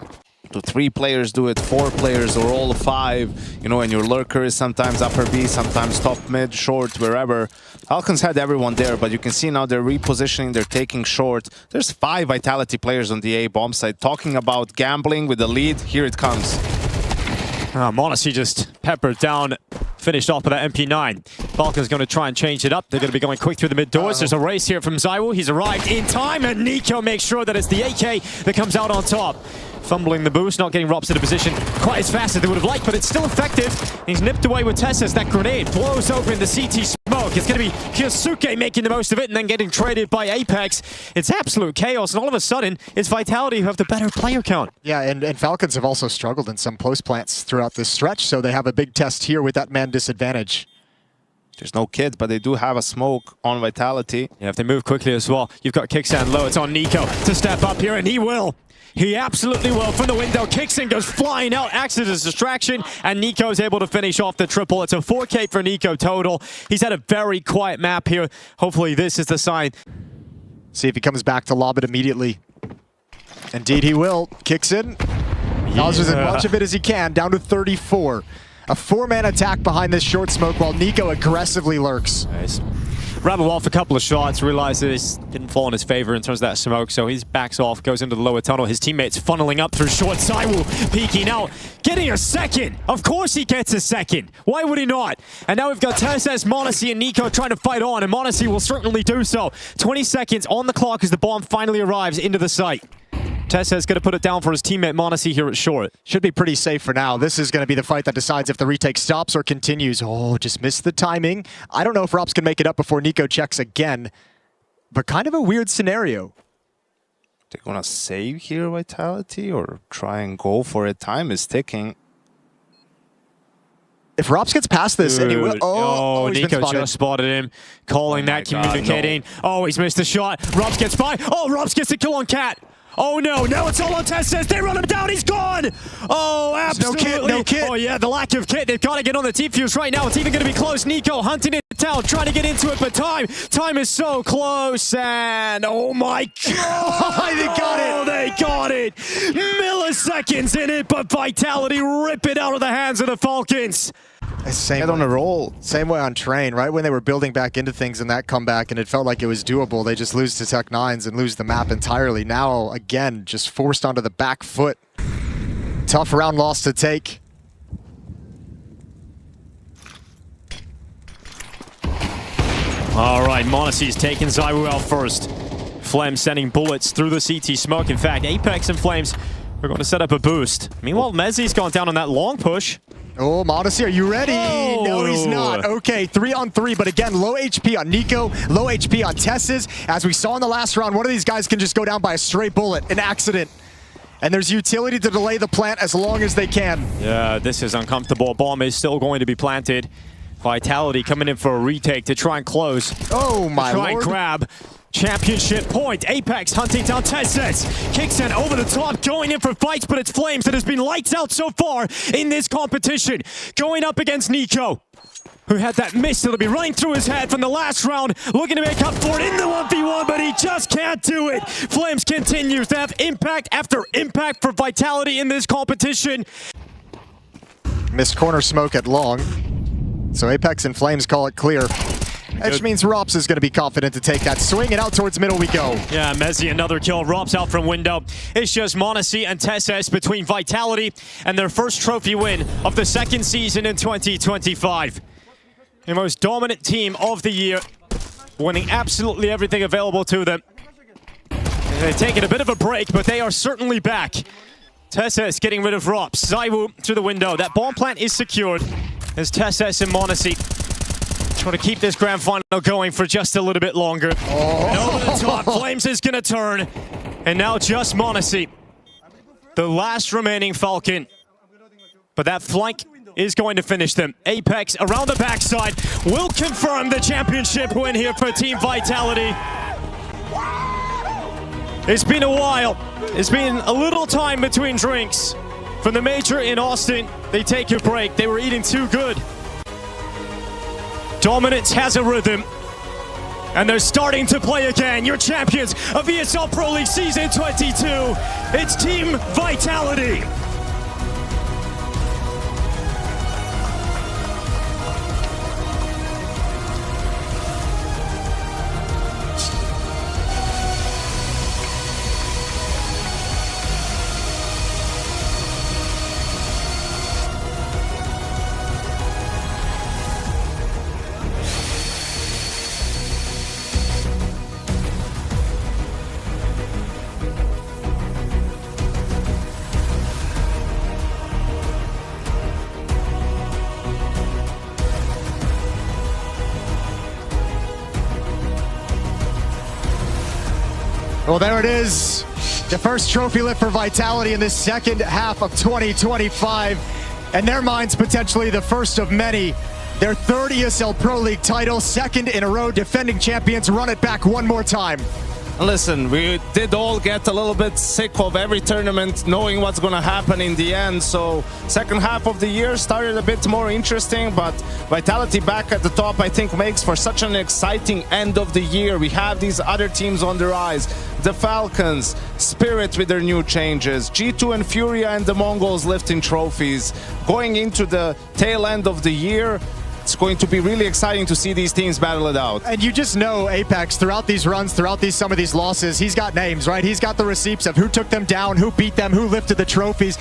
do 3 players do it, 4 players, or all 5? You know, and your lurker is sometimes upper B, sometimes top mid, short, wherever. Falcons had everyone there, but you can see now they're repositioning, they're taking short. There's 5 Vitality players on the A bomb side. Talking about gambling with the lead, here it comes. m0NESY just peppered down, finished off with that MP9. Falcons going to try and change it up. They're going to be going quick through the mid doors. There's a race here from ZywOo. He's arrived in time, and NiKo makes sure that it's the AK that comes out on top. Fumbling the boost, not getting Rops into position quite as fast as they would have liked, but it's still effective. He's nipped away with TeSeS. That grenade blows over in the CT smoke. It's going to be Kyosuke making the most of it and then getting traded by Apex. It's absolute chaos, and all of a sudden, it's Vitality who have the better player count. Yeah, and Falcons have also struggled in some post plants throughout this stretch, so they have a big test here with that man disadvantage. There's no kid, but they do have a smoke on Vitality. Yeah, if they move quickly as well, you've got Kixan low. It's on NiKo to step up here, and he will. He absolutely will. From the window, Kixan goes flying out, acts as a distraction, and NiKo is able to finish off the triple. It's a 4K for NiKo total. He's had a very quiet map here. Hopefully this is the sign. See if he comes back to lob it immediately. Indeed he will. Kixan causes as much of it as he can, down to 34. A 4-man attack behind this short smoke while NiKo aggressively lurks. Nice. Rebel off a couple of shots, realizes didn't fall in his favor in terms of that smoke, so he backs off, goes into the lower tunnel. His teammates funneling up through short. ZywOo peeking out, getting a second. Of course he gets a second. Why would he not? And now we've got TeSeS, m0NESY, and NiKo trying to fight on, and m0NESY will certainly do so. 20 seconds on the clock as the bomb finally arrives into the site. TeSeS going to put it down for his teammate m0NESY here at short. Should be pretty safe for now. This is going to be the fight that decides if the retake stops or continues. Oh, just missed the timing. I don't know if Rops can make it up before NiKo checks again, but kind of a weird scenario. They're gonna save here, Vitality, or try and go for it. Time is ticking. If Rops gets past this, and he will. Oh, he's been NiKo spotted. just spotted him, calling that, communicating. No. Oh, he's missed the shot. Rops gets by. Oh, Rops gets the kill on Cat. Oh no, now it's all on TeSeS. They run him down, he's gone! Oh, absolutely. No kit. Oh yeah, the lack of kit. They've got to get on the T-Fuse right now. It's even going to be close. NiKo hunting it down, trying to get into it, but time is so close, and oh my god! They got it! Oh, they got it! Milliseconds in it, but Vitality rip it out of the hands of the Falcons. Same Head on a roll. Same way on Train, right when they were building back into things in that comeback and it felt like it was doable, they just lose to Tech9s and lose the map entirely. Now, again, just forced onto the back foot. Tough round loss to take. All right, m0NESY's taking ZywOo out first. Flame sending bullets through the CT smoke. In fact, Apex and Flames are going to set up a boost. Meanwhile, m0NESY's gone down on that long push. Oh, m0NESY, are you ready? Oh. No, he's not. Okay, 3-on-3, but again, low HP on NiKo, low HP on TeSeS. As we saw in the last round, one of these guys can just go down by a straight bullet, an accident. And there's utility to delay the plant as long as they can. Yeah, this is uncomfortable. Bomb is still going to be planted. Vitality coming in for a retake to try and close. Oh, my Try and lord. grab championship point. Apex hunting down TeSeS. Kixan over the top, going in for fights, but it's Flames that has been lights out so far in this competition. Going up against NiKo, who had that miss that'll be running through his head from the last round, looking to make up for it in the 1v1, but he just can't do it. Flames continues to have impact after impact for Vitality in this competition. Missed corner smoke at long. So Apex and Flames call it clear. Which means Rops is going to be confident to take that swing, and out towards middle we go. Yeah, m0NESY, another kill. Rops out from window. It's just m0NESY and TeSeS between Vitality and their first trophy win of the second season in 2025. The most dominant team of the year, winning absolutely everything available to them. They've taken a bit of a break, but they are certainly back. TeSeS getting rid of Rops. ZywOo through the window. That bomb plant is secured. As TeSeS and m0NESY trying to keep this grand final going for just a little bit longer. And over the top, Flames is going to turn. And now just m0NESY, the last remaining Falcon. But that flank is going to finish them. Apex around the backside will confirm the championship win here for Team Vitality. It's been a while. It's been a little time between drinks. From the major in Austin, they take a break. They were eating too good. Dominance has a rhythm. And they're starting to play again. Your champions of ESL Pro League Season 22. It's Team Vitality. Well, there it is. The first trophy lift for Vitality in this second half of 2025. In their minds, potentially the first of many. Their third ESL Pro League title, second in a row, defending champions. Run it back one more time. Listen, we did all get a little bit sick of every tournament knowing what's going to happen in the end. So second half of the year started a bit more interesting, but Vitality back at the top, I think, makes for such an exciting end of the year. We have these other teams on the rise. The Falcons, Spirit with their new changes, G2 and Furia and the Mongols lifting trophies. Going into the tail end of the year, it's going to be really exciting to see these teams battle it out. And you just know Apex, throughout these runs, throughout some of these losses, he's got names, right? He's got the receipts of who took them down, who beat them, who lifted the trophies.